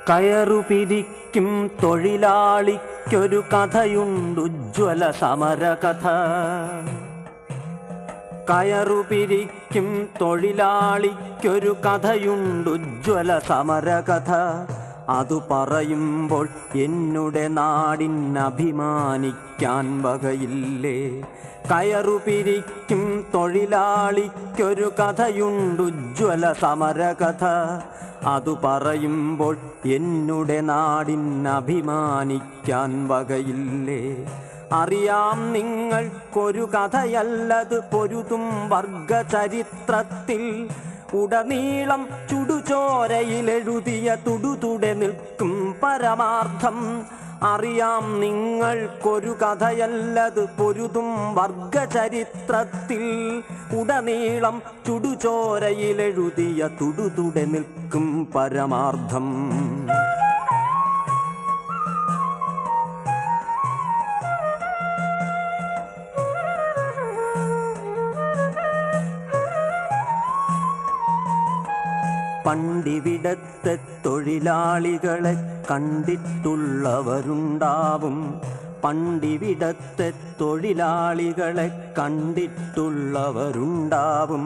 കയറുപിരിക്കും തൊഴിലാളിക്കൊരു കഥയുണ്ടുജ്വല സമരകഥ. കയറുപിരിക്കും തൊഴിലാളിക്കൊരു കഥയുണ്ടുജ്വല സമരകഥ. അതു പറയുമ്പോൾ എന്നുടെ നാടിനഭിമാനിക്കാൻ വകയില്ലേ. കയറുപിരിക്കും തൊഴിലാളിക്കൊരു കഥയുണ്ടുജ്വല സമരകഥ. അതു പറയുമ്പോൾ എന്നുടെ നാടിനഭിമാനിക്കാൻ വകയില്ലേ. അറിയാം നിങ്ങൾക്കൊരു കഥയല്ലത് പൊരുതും വർഗചരിത്രത്തിൽ. ഉടനീളം ചുടുചോരയിലെഴുതിയ തുടുതുടെ നിൽക്കും പരമാർത്ഥം. അറിയാം നിങ്ങൾക്കൊരു കഥയല്ലത് പൊരുതും വർഗചരിത്രത്തിൽ. ഉടനീളം ചുടുചോരയിലെഴുതിയ തുടുതുടെ നിൽക്കും പരമാർത്ഥം. പണ്ടിവിടത്തെ തൊഴിലാളികളെ കണ്ടിട്ടുള്ളവരുണ്ടാവും. പണ്ടിവിടത്തെ തൊഴിലാളികളെ കണ്ടിട്ടുള്ളവരുണ്ടാവും.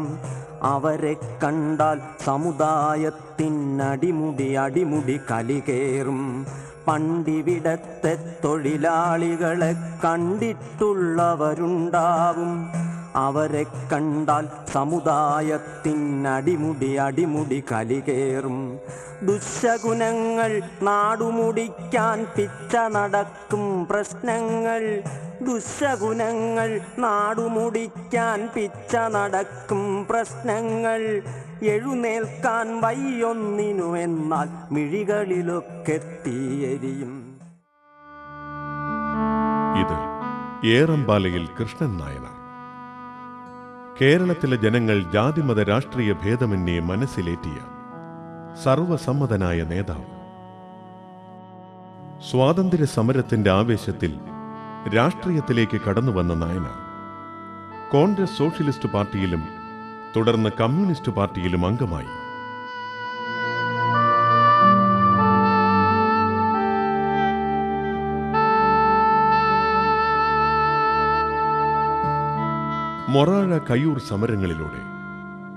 അവരെ കണ്ടാൽ സമുദായത്തിനടിമുടി കലികേറും. പണ്ടിവിടത്തെ തൊഴിലാളികളെ കണ്ടിട്ടുള്ളവരുണ്ടാവും. അവരെ കണ്ടാൽ സമുദായത്തിനടിമുടി കലികേറും. ദുശകുനങ്ങൾ നാടുമുടിക്കാൻ പിച്ച നടക്കും പ്രശ്നങ്ങൾ. ദുശകുനങ്ങൾ നാടുമുടിക്കാൻ പിച്ച നടക്കും പ്രശ്നങ്ങൾ. എഴുന്നേൽക്കാൻ വയ്യൊന്നിനുമെന്നാൽ മിഴികളിലൊക്കെ തീയെരിയും. ഇത് ഏറമ്പാലയിൽ കൃഷ്ണൻ നായനാർ. കേരളത്തിലെ ജനങ്ങൾ ജാതിമത രാഷ്ട്രീയ ഭേദമന്യേ മനസ്സിലേറ്റിയ സർവസമ്മതനായ നേതാവ്. സ്വാതന്ത്ര്യ സമരത്തിന്റെ ആവേശത്തിൽ രാഷ്ട്രീയത്തിലേക്ക് കടന്നുവന്ന നായനാർ കോൺഗ്രസ് സോഷ്യലിസ്റ്റ് പാർട്ടിയിലും തുടർന്ന് കമ്മ്യൂണിസ്റ്റ് പാർട്ടിയിലും അംഗമായി. മൊറാഴ കയ്യൂർ സമരങ്ങളിലൂടെ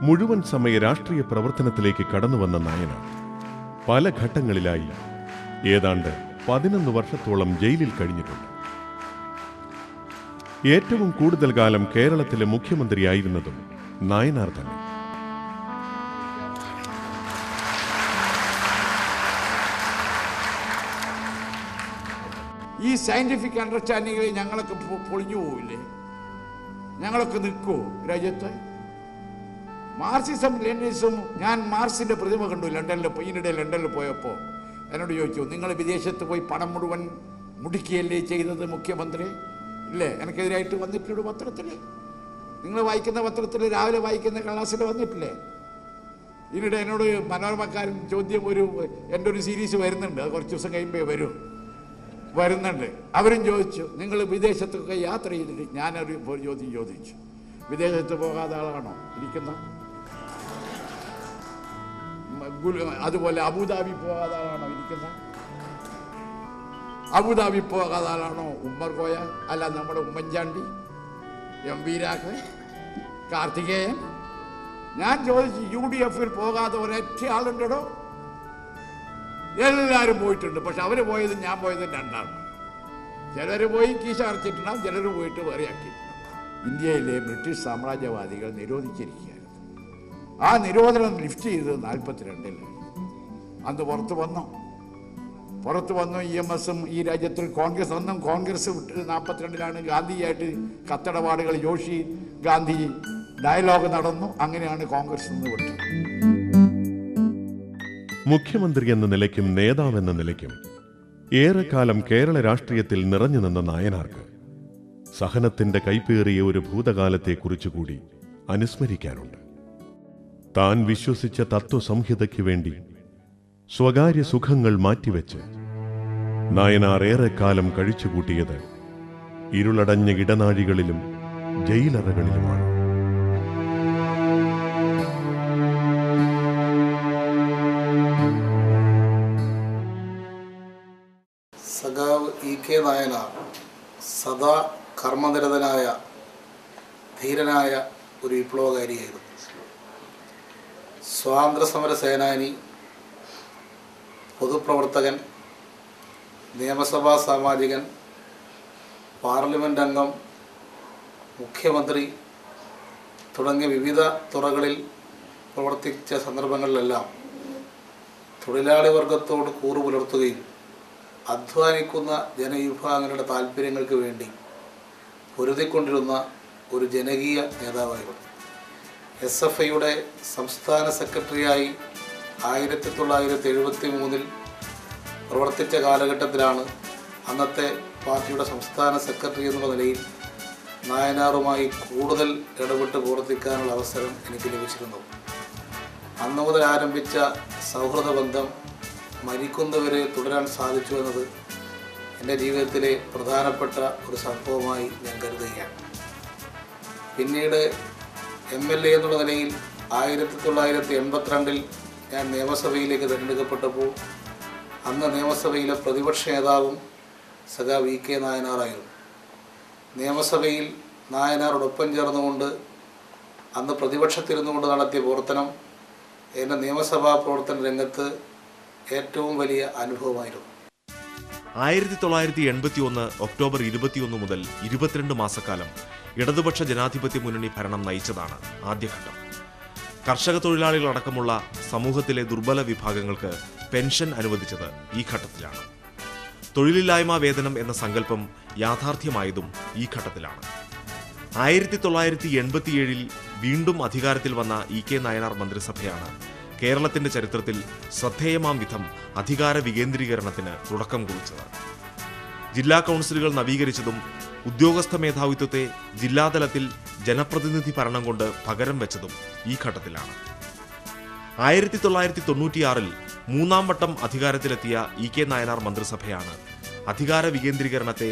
മുഴുവൻ സമയ രാഷ്ട്രീയ പ്രവർത്തനത്തിലേക്ക് കടന്നുവന്ന നായനാർ പല ഘട്ടങ്ങളിലായി ഏതാണ്ട് 11 വർഷത്തോളം ജയിലിൽ കഴിഞ്ഞിട്ടുണ്ട്. ഏറ്റവും കൂടുതൽ കാലം കേരളത്തിലെ മുഖ്യമന്ത്രിയായിരുന്നതും നായനാർ തന്നെ. ഈ സയന്റിഫിക് അണ്ടർസ്റ്റാൻഡിങ്ങിൽ ഞങ്ങളൊക്കെ പൊളിഞ്ഞു പോവില്ലേ? ഞങ്ങളൊക്കെ നിൽക്കുമോ രാജ്യത്ത്? മാർക്സിസം ലെനിനിസം, ഞാൻ മാർക്സിന്റെ പ്രതിമ കണ്ടു ലണ്ടനിൽ പോയപ്പോൾ എന്നോട് ചോദിച്ചു, നിങ്ങൾ വിദേശത്ത് പോയി പണം മുഴുവൻ മുടുക്കിയല്ലേ ചെയ്തത് മുഖ്യമന്ത്രി? ഇല്ലേ, എനിക്കെതിരായിട്ട് വന്നിട്ടുണ്ട് പത്രത്തിൽ. നിങ്ങൾ വായിക്കുന്ന പത്രത്തിൽ രാവിലെ വായിക്കുന്ന ക്ലാസ്സിൽ വന്നിട്ടില്ലേ? ഇതിനിടെ എന്നോട് മനോരമക്കാരൻ ചോദ്യം, എൻ്റെ ഒരു സീരീസ് വരുന്നുണ്ട്, അത് കുറച്ച് ദിവസം കഴിയുമ്പോൾ വരുന്നുണ്ട്. അവരും ചോദിച്ചു, നിങ്ങൾ വിദേശത്തൊക്കെ യാത്ര ചെയ്തിട്ട്? ഞാനൊരു ചോദ്യം ചോദിച്ചു, വിദേശത്ത് പോകാതെ ആളാണോ ഇരിക്കുന്ന? അതുപോലെ അബുദാബി പോകാതെ ആളാണോ ഇരിക്കുന്ന? അബുദാബി പോകാതെ ആളാണോ ഉമ്മർ കോയ? അല്ല, നമ്മുടെ ഉമ്മൻചാണ്ടി, എം വി രാഘവൻ, കാർത്തികേയൻ? ഞാൻ ചോദിച്ചു, UDF-ൽ പോകാതെ ഒരൊറ്റ ആളുണ്ടോ? എല്ലാവരും പോയിട്ടുണ്ട്. പക്ഷെ അവർ പോയതും ഞാൻ പോയതും രണ്ടാണ്. ചിലർ പോയി കീശ അടച്ചിട്ടുണ്ടാവും, ചിലർ പോയിട്ട് വേറെയാക്കിയിട്ടുണ്ടാവും. ഇന്ത്യയിലെ ബ്രിട്ടീഷ് സാമ്രാജ്യവാദികൾ നിരോധിച്ചിരിക്കുകയായിരുന്നു. ആ നിരോധനം ലിഫ്റ്റ് ചെയ്തത് 42-ലാണ്. അന്ന് പുറത്തു വന്നു EMS-ഉം ഈ രാജ്യത്തിൽ കോൺഗ്രസ്. അന്നും കോൺഗ്രസ് വിട്ട് 42-ലാണ് ഗാന്ധിയായിട്ട് കത്തടപാടുകൾ, ജോഷി ഗാന്ധി ഡയലോഗ് നടന്നു. അങ്ങനെയാണ് കോൺഗ്രസ് നിന്ന് വിട്ടത്. മുഖ്യമന്ത്രി എന്ന നിലയ്ക്കും നേതാവെന്ന നിലയ്ക്കും ഏറെക്കാലം കേരള രാഷ്ട്രീയത്തിൽ നിറഞ്ഞു നിന്ന നായനാർക്ക് സഹനത്തിന്റെ കൈപ്പേറിയ ഒരു ഭൂതകാലത്തെക്കുറിച്ചുകൂടി അനുസ്മരിക്കാനുണ്ട്. താൻ വിശ്വസിച്ച തത്വസംഹിതയ്ക്ക് വേണ്ടി സ്വകാര്യ സുഖങ്ങൾ മാറ്റിവെച്ച് നായനാർ ഏറെക്കാലം കഴിച്ചുകൂട്ടിയത് ഇരുളടഞ്ഞ ഇടനാഴികളിലും ജയിലറകളിലുമാണ്. സദാ കർമ്മനിരതനായ ധീരനായ ഒരു വിപ്ലവകാരിയായിരുന്നു. സ്വാതന്ത്ര്യസമര സേനാനി, പൊതുപ്രവർത്തകൻ, നിയമസഭാ സാമാജികൻ, പാർലമെൻ്റ് അംഗം, മുഖ്യമന്ത്രി തുടങ്ങിയ വിവിധ തുറകളിൽ പ്രവർത്തിച്ച സന്ദർഭങ്ങളിലെല്ലാം തൊഴിലാളി വർഗത്തോട് കൂറു പുലർത്തുകയും അധ്വാനിക്കുന്ന ജനവിഭാഗങ്ങളുടെ താല്പര്യങ്ങൾക്ക് വേണ്ടി പൊരുതിക്കൊണ്ടിരുന്ന ഒരു ജനകീയ നേതാവായിരുന്നു. SFIയുടെ സംസ്ഥാന സെക്രട്ടറിയായി 1973 പ്രവർത്തിച്ച കാലഘട്ടത്തിലാണ് അന്നത്തെ പാർട്ടിയുടെ സംസ്ഥാന സെക്രട്ടറി എന്നുള്ള നിലയിൽ നായനാറുമായി കൂടുതൽ ഇടപെട്ട് പ്രവർത്തിക്കാനുള്ള അവസരം എനിക്ക് ലഭിച്ചിരുന്നു. അന്നു മുതൽ ആരംഭിച്ച സൗഹൃദ ബന്ധം മരിക്കുന്നവരെ തുടരാൻ സാധിച്ചു എന്നത് എൻ്റെ ജീവിതത്തിലെ പ്രധാനപ്പെട്ട ഒരു സംഭവമായി ഞാൻ കരുതുകയാണ്. പിന്നീട് MLA എന്നുള്ള നിലയിൽ 1982 ഞാൻ നിയമസഭയിലേക്ക് തിരഞ്ഞെടുക്കപ്പെട്ടപ്പോൾ അന്ന് നിയമസഭയിലെ പ്രതിപക്ഷ നേതാവും സഖാ VK നായനാറായിരുന്നു. നിയമസഭയിൽ നായനാറോടൊപ്പം ചേർന്നുകൊണ്ട് അന്ന് പ്രതിപക്ഷത്തിരുന്നുകൊണ്ട് നടത്തിയ പ്രവർത്തനം എൻ്റെ നിയമസഭാ പ്രവർത്തന രംഗത്ത് ഏറ്റവും വലിയ അനുഭവമായിരുന്നു. 1981 ഒക്ടോബർ 21 മുതൽ 22 മാസക്കാലം ഇടതുപക്ഷ ജനാധിപത്യ മുന്നണി ഭരണം നയിച്ചതാണ് ആദ്യഘട്ടം. കർഷക തൊഴിലാളികളടക്കമുള്ള സമൂഹത്തിലെ ദുർബല വിഭാഗങ്ങൾക്ക് പെൻഷൻ അനുവദിച്ചത് ഈ ഘട്ടത്തിലാണ്. തൊഴിലില്ലായ്മ വേതനം എന്ന സങ്കല്പം യാഥാർത്ഥ്യമായതും ഈ ഘട്ടത്തിലാണ്. 1987 വീണ്ടും അധികാരത്തിൽ വന്ന EK നായനാർ മന്ത്രിസഭയാണ് കേരളത്തിന്റെ ചരിത്രത്തിൽ ശ്രദ്ധേയമാം വിധം അധികാര വികേന്ദ്രീകരണത്തിന് തുടക്കം കുറിച്ചത്. ജില്ലാ കൗൺസിലുകൾ നവീകരിച്ചതും ഉദ്യോഗസ്ഥ മേധാവിത്വത്തെ ജില്ലാതലത്തിൽ ജനപ്രതിനിധി ഭരണം കൊണ്ട് പകരം വെച്ചതും ഈ ഘട്ടത്തിലാണ്. 1996 മൂന്നാം വട്ടം അധികാരത്തിലെത്തിയ EK നായനാർ മന്ത്രിസഭയാണ് അധികാര വികേന്ദ്രീകരണത്തെ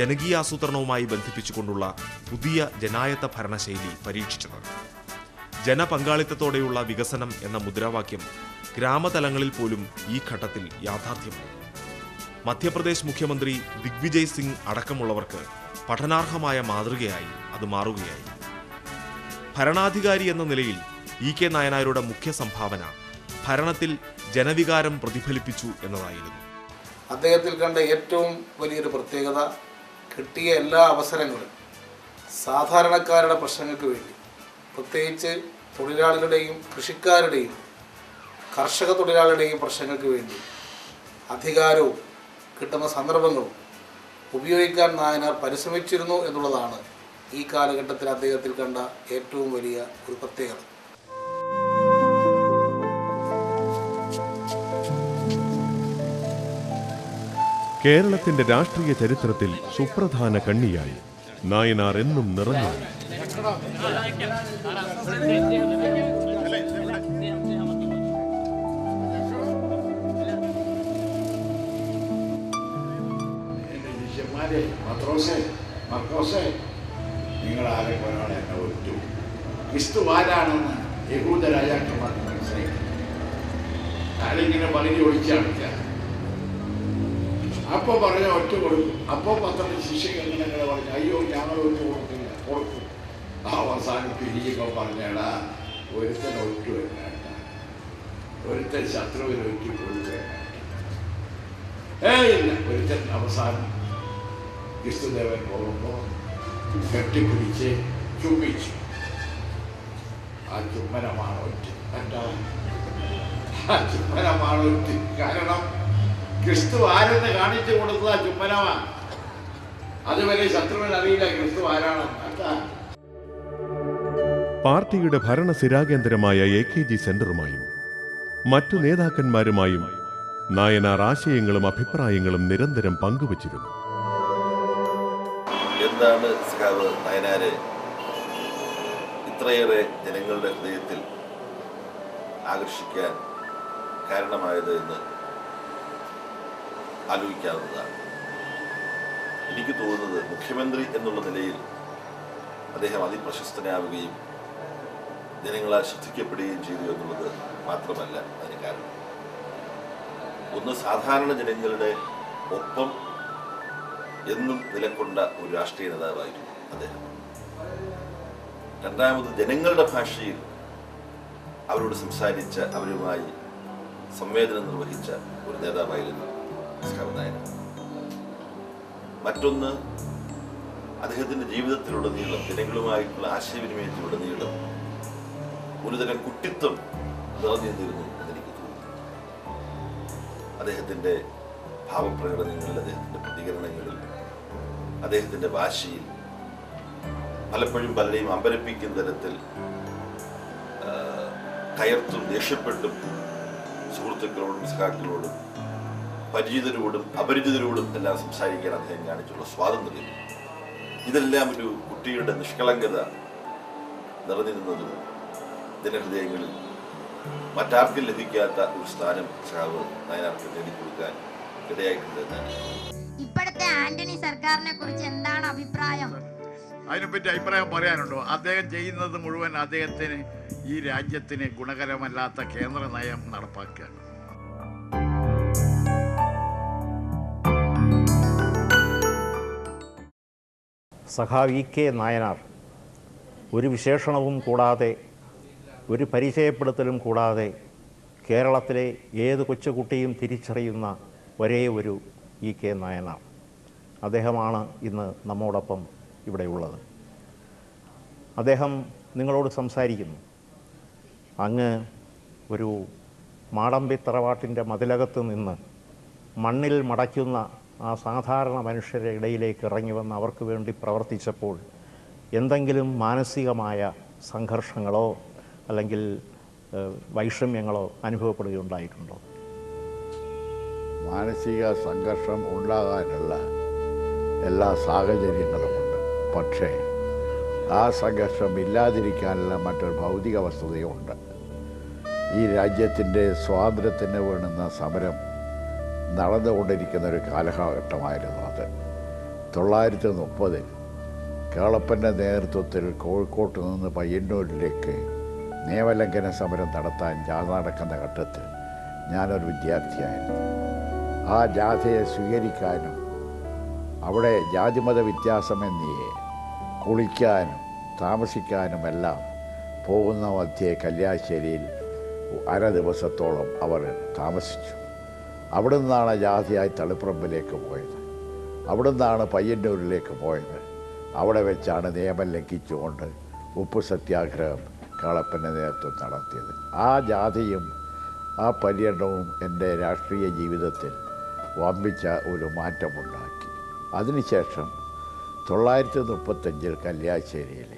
ജനകീയാസൂത്രണവുമായി ബന്ധിപ്പിച്ചുകൊണ്ടുള്ള പുതിയ ജനായത്ത ഭരണശൈലി പരീക്ഷിച്ചത്. ജനപങ്കാളിത്തത്തോടെയുള്ള വികസനം എന്ന മുദ്രാവാക്യം ഗ്രാമതലങ്ങളിൽ പോലും ഈ ഘട്ടത്തിൽ യാഥാർത്ഥ്യമായി. മധ്യപ്രദേശ് മുഖ്യമന്ത്രി ദിഗ്വിജയ് സിംഗ് അടക്കമുള്ളവർക്ക് പഠനാർഹമായ മാതൃകയായി അത് മാറുകയായി. ഭരണാധികാരി എന്ന നിലയിൽ EK നായനാരുടെ മുഖ്യ സംഭാവന ഭരണത്തിൽ ജനവികാരം പ്രതിഫലിപ്പിച്ചു എന്നതായിരുന്നു. അദ്ദേഹത്തിൽ കണ്ട ഏറ്റവും വലിയൊരു പ്രത്യേകത, കിട്ടിയ എല്ലാ അവസരങ്ങളും സാധാരണക്കാരുടെ പ്രശ്നങ്ങൾക്ക് വേണ്ടി, പ്രത്യേകിച്ച് തൊഴിലാളികളുടെയും കൃഷിക്കാരുടെയും കർഷക തൊഴിലാളികളുടെയും പ്രശ്നങ്ങൾക്ക് വേണ്ടി അധികാരവും കിട്ടുന്ന സന്ദർഭങ്ങളും ഉപയോഗിക്കാൻ നായനാർ പരിശ്രമിച്ചിരുന്നു എന്നുള്ളതാണ് ഈ കാലഘട്ടത്തിൽ അദ്ദേഹത്തിൽ കണ്ട ഏറ്റവും വലിയ ഒരു പ്രത്യേകത. കേരളത്തിന്റെ രാഷ്ട്രീയ ചരിത്രത്തിൽ സുപ്രധാന കണ്ണിയായി നായനാർ എന്നും നിറഞ്ഞു. നിങ്ങൾ ആരെക്കൊണ്ടാണ് എന്നെ ഒറ്റ ക്രിസ്തു ആരാണെന്ന് യഹൂദ രാജാക്കന്മാർക്ക് മനസ്സിലാക്കി ആരെങ്കിലും പകുതി ഒഴിച്ചാണ്. അപ്പൊ പറഞ്ഞ ഒറ്റ കൊടുക്കും. അപ്പൊ 12 ശിഷ്യഗണങ്ങളെ പറഞ്ഞു, അയ്യോ ഞങ്ങൾ ഒറ്റ കൊടുക്കില്ല, കൊടുക്കും. അവസാനം പിരിയുമ്പോൾ പറഞ്ഞാടാ, ഒരുത്തൻ ഒറ്റ വേണ്ട, ഒരുത്തൻ ശത്രുവിന് ഒറ്റ കൊടുക്കുക. ഇല്ല, ഒരുത്തൻ അവസാനം ക്രിസ്തുദേവൻ പോകുമ്പോൾ കെട്ടിപ്പിടിച്ച് ചുംബിച്ചു. ആ ചുംബനമാണ് ഒറ്റ. എന്താ ആ ചുംബനമാണ് ഒറ്റ? കാരണം ക്രിസ്തു ആരെന്ന് കാണിച്ചു കൊടുത്തത് ആ ചുംബനമാണ്. അതുവരെ ശത്രുവിന് അറിയില്ല ക്രിസ്തു ആരാണ്. പാർട്ടിയുടെ ഭരണസിരാകേന്ദ്രമായ AKG സെന്ററുമായും മറ്റു നേതാക്കന്മാരുമായും നായനാർ ആശയങ്ങളും അഭിപ്രായങ്ങളും നിരന്തരം പങ്കുവച്ചിരുന്നു. എന്താണ് സഖാവ് നായനാര് ഇത്രയേറെ ജനങ്ങളുടെ ഹൃദയത്തിൽ ആകർഷിക്കാൻ കാരണമായത് എന്ന് ആലോചിക്കാവുന്നതാണ്. എനിക്ക് തോന്നുന്നത് മുഖ്യമന്ത്രി എന്നുള്ള നിലയിൽ അദ്ദേഹം അതിപ്രശസ്തനാവുകയും ജനങ്ങളാൽ ശ്രദ്ധിക്കപ്പെടുകയും ചെയ്തു എന്നുള്ളത് മാത്രമല്ല അതിന് കാരണം. ഒന്ന്, സാധാരണ ജനങ്ങളുടെ ഒപ്പം എന്നും നിലകൊണ്ട ഒരു രാഷ്ട്രീയ നേതാവായിരുന്നു അദ്ദേഹം. രണ്ടാമത്, ജനങ്ങളുടെ ഭാഷയിൽ അവരോട് സംസാരിച്ച, അവരുമായി സംവേദനം നിർവഹിച്ച ഒരു നേതാവായിരുന്നു എസ്.കെ. നായനാർ. മറ്റൊന്ന്, അദ്ദേഹത്തിൻ്റെ ജീവിതത്തിലുടനീളം, ജനങ്ങളുമായിട്ടുള്ള ആശയവിനിമയത്തിലുടനീളം ഒരുതരം കുട്ടിത്വം നിറഞ്ഞിരുന്നു എന്നെനിക്ക് തോന്നുന്നു. അദ്ദേഹത്തിൻ്റെ ഭാവപ്രകടനങ്ങളിൽ, അദ്ദേഹത്തിൻ്റെ പ്രതികരണങ്ങളിൽ, അദ്ദേഹത്തിൻ്റെ ഭാഷയിൽ പലപ്പോഴും പലരെയും അമ്പരപ്പിക്കുന്ന തരത്തിൽ കയർത്തും ദേഷ്യപ്പെട്ടും സുഹൃത്തുക്കളോടും സഖാക്കളോടും പരിചിതരോടും അപരിചിതരോടും എല്ലാം സംസാരിക്കാൻ അദ്ദേഹം കാണിച്ചുള്ള സ്വാതന്ത്ര്യം, ഇതെല്ലാം ഒരു കുട്ടിയുടെ നിഷ്കളങ്കത നിറഞ്ഞു നിന്നതും ജനഹൃദയങ്ങളിൽ മറ്റാർക്കും ലഭിക്കാത്ത ഒരു സ്ഥാനം സഖാവ് നായനാർക്ക് നേടിക്കൊടുക്കാൻ ഇടയായിട്ടുണ്ട് എന്നാണ്. ഇപ്പോഴത്തെ ആന്റണി സർക്കാരിനെ കുറിച്ച് എന്താണ് അഭിപ്രായം? അതിനെപ്പറ്റി അഭിപ്രായം പറയാനുണ്ടോ? അദ്ദേഹം ചെയ്യുന്നത് മുഴുവൻ അദ്ദേഹത്തിന് ഈ രാജ്യത്തിന് ഗുണകരമല്ലാത്ത കേന്ദ്ര നയം നടപ്പാക്കുകയാണ്. സഖാവ് ഇ.കെ. നായനാർ ഒരു വിശേഷണവും കൂടാതെ, ഒരു പരിചയപ്പെടുത്തലും കൂടാതെ കേരളത്തിലെ ഏത് കൊച്ചുകുട്ടിയും തിരിച്ചറിയുന്ന ഒരേ ഒരു ഇ.കെ. നായനാർ. അദ്ദേഹമാണ് ഇന്ന് നമ്മോടൊപ്പം ഇവിടെയുള്ളത്. അദ്ദേഹം നിങ്ങളോട് സംസാരിക്കുന്നു. അങ്ങ് ഒരു മാടമ്പി തറവാട്ടിൻ്റെ മതിലകത്ത് നിന്ന് മണ്ണിൽ മടയ്ക്കുന്ന ആ സാധാരണ മനുഷ്യരുടെ ഇടയിലേക്ക് ഇറങ്ങി വന്ന് അവർക്ക് വേണ്ടി പ്രവർത്തിച്ചപ്പോൾ എന്തെങ്കിലും മാനസികമായ സംഘർഷങ്ങളോ അല്ലെങ്കിൽ വൈഷമ്യങ്ങളോ അനുഭവപ്പെടുകയുണ്ടായിട്ടുണ്ടോ? മാനസിക സംഘർഷം ഉണ്ടാകാനുള്ള എല്ലാ സാഹചര്യങ്ങളുമുണ്ട്. പക്ഷേ ആ സംഘർഷം ഇല്ലാതിരിക്കാനുള്ള മറ്റൊരു ഭൗതിക വസ്തുതയുണ്ട്. ഈ രാജ്യത്തിൻ്റെ സ്വാതന്ത്ര്യത്തിന് വേണ്ടുന്ന സമരം നടന്നുകൊണ്ടിരിക്കുന്ന ഒരു കാലഘട്ടമായിരുന്നു അത്. 1930 കേളപ്പൻ്റെ നേതൃത്വത്തിൽ കോഴിക്കോട്ട് നിന്ന് പയ്യന്നൂരിലേക്ക് നിയമലംഘന സമരം നടത്താൻ ജാഥ നടക്കുന്ന ഘട്ടത്തിൽ ഞാനൊരു വിദ്യാർത്ഥിയായിരുന്നു. ആ ജാഥയെ സ്വീകരിക്കാനും അവിടെ ജാതിമത വ്യത്യാസമെന്നേ കുളിക്കാനും താമസിക്കാനുമെല്ലാം പോകുന്ന മധ്യേ കല്യാശ്ശേരിയിൽ അര ദിവസത്തോളം അവർ താമസിച്ചു. അവിടെ നിന്നാണ് ജാഥയായി തളിപ്പറമ്പിലേക്ക് പോയത്. അവിടെ നിന്നാണ് പയ്യന്നൂരിലേക്ക് പോയത്. അവിടെ വെച്ചാണ് നിയമം ലംഘിച്ചുകൊണ്ട് ഉപ്പ് സത്യാഗ്രഹം കേളപ്പൻ്റെ നേതൃത്വം നടത്തിയത്. ആ ജാഥയും ആ പര്യടനവും എൻ്റെ രാഷ്ട്രീയ ജീവിതത്തിൽ വമ്പിച്ച ഒരു മാറ്റമുണ്ടാക്കി. അതിനുശേഷം 1935 കല്യാശ്ശേരിയിൽ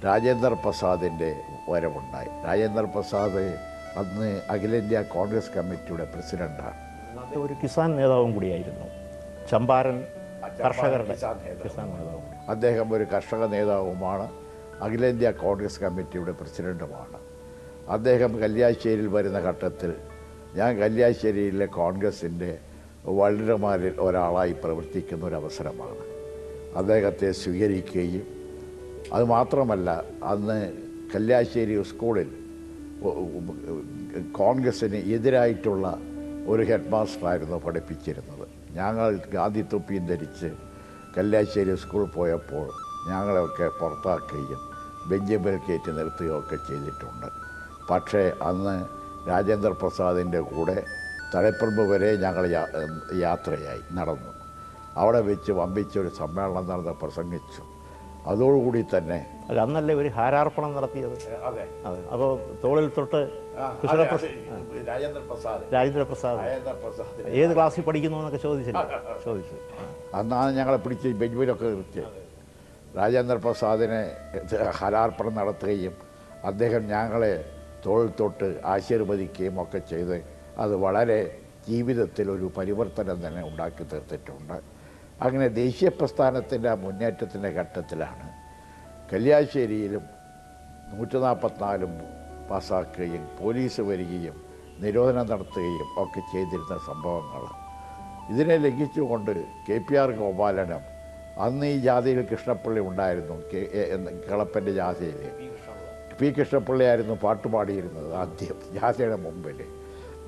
രാജേന്ദ്ര പ്രസാദിൻ്റെ വരവുണ്ടായി. രാജേന്ദ്ര പ്രസാദ് അന്ന് അഖിലേന്ത്യാ കോൺഗ്രസ് കമ്മിറ്റിയുടെ പ്രസിഡൻ്റാണ്. ഒരു കിസാൻ നേതാവും കൂടിയായിരുന്നു. ചമ്പാരൻ കർഷകരുടെ കിസാൻ നേതാവും. അദ്ദേഹം ഒരു കർഷക നേതാവുമാണ്. അഖിലേന്ത്യാ കോൺഗ്രസ് കമ്മിറ്റിയുടെ പ്രസിഡൻറ്റുമാണ്. അദ്ദേഹം കല്യാശ്ശേരിയിൽ വരുന്ന ഘട്ടത്തിൽ ഞാൻ കല്യാശ്ശേരിയിലെ കോൺഗ്രസിൻ്റെ വൾഡർമാരിൽ ഒരാളായി പ്രവർത്തിക്കുന്ന ഒരവസരമാണ്. അദ്ദേഹത്തെ സ്വീകരിക്കുകയും അതുമാത്രമല്ല, അന്ന് കല്യാശ്ശേരി സ്കൂളിൽ കോൺഗ്രസ്സിന് എതിരായിട്ടുള്ള ഒരു ഹെഡ് മാസ്റ്ററായിരുന്നു പഠിപ്പിച്ചിരുന്നത്. ഞങ്ങൾ ഗാന്ധി തൊപ്പിയും ധരിച്ച് കല്യാശ്ശേരി സ്കൂളിൽ പോയപ്പോൾ ഞങ്ങളെയൊക്കെ പുറത്താക്കുകയും ബെഞ്ചിന്മേൽ കയറ്റി നിർത്തുകയൊക്കെ ചെയ്തിട്ടുണ്ട്. പക്ഷേ അന്ന് രാജേന്ദ്ര പ്രസാദിൻ്റെ കൂടെ തളിപ്പറമ്പ് വരെ ഞങ്ങൾ യാത്രയായി നടന്നു. അവിടെ വെച്ച് വമ്പിച്ചൊരു സമ്മേളനം നടന്ന് പ്രസംഗിച്ചു. അതോടുകൂടി തന്നെ അന്നല്ലേ ഒരു ഹാരാർപ്പണം നടത്തിയത്? അതെ അതെ. അപ്പോൾ തോളിൽ തൊട്ട് രാജേന്ദ്ര പ്രസാദ് ഏത് ക്ലാസ്സിൽ പഠിക്കുന്നു എന്നൊക്കെ ചോദിച്ചു. അന്നാണ് ഞങ്ങളെ പിടിച്ച് ബെഞ്ചിലൊക്കെ നിർത്തിയത്. രാജേന്ദ്ര പ്രസാദിനെ ഹരാർപ്പണം നടത്തുകയും അദ്ദേഹം ഞങ്ങളെ തോളിൽ തൊട്ട് ആശീർവദിക്കുകയും ഒക്കെ ചെയ്ത് അത് വളരെ ജീവിതത്തിൽ ഒരു പരിവർത്തനം തന്നെ ഉണ്ടാക്കി തീർത്തിട്ടുണ്ട്. അങ്ങനെ ദേശീയ പ്രസ്ഥാനത്തിൻ്റെ മുന്നേറ്റത്തിൻ്റെ ഘട്ടത്തിലാണ് കല്യാശ്ശേരിയിലും 144 പാസ്സാക്കുകയും പോലീസ് വരികയും നിരോധനം നടത്തുകയും ഒക്കെ ചെയ്തിരുന്ന സംഭവങ്ങൾ. ഇതിനെ ലംഘിച്ചുകൊണ്ട് KPR ഗോപാലനും അന്ന് ഈ ജാഥയിൽ കൃഷ്ണപ്പിള്ളി ഉണ്ടായിരുന്നു. കേളപ്പൻ്റെ ജാഥയിൽ പി കൃഷ്ണപ്പിള്ളിയായിരുന്നു പാട്ടുപാടിയിരുന്നത് ആദ്യം ജാഥയുടെ മുമ്പിൽ.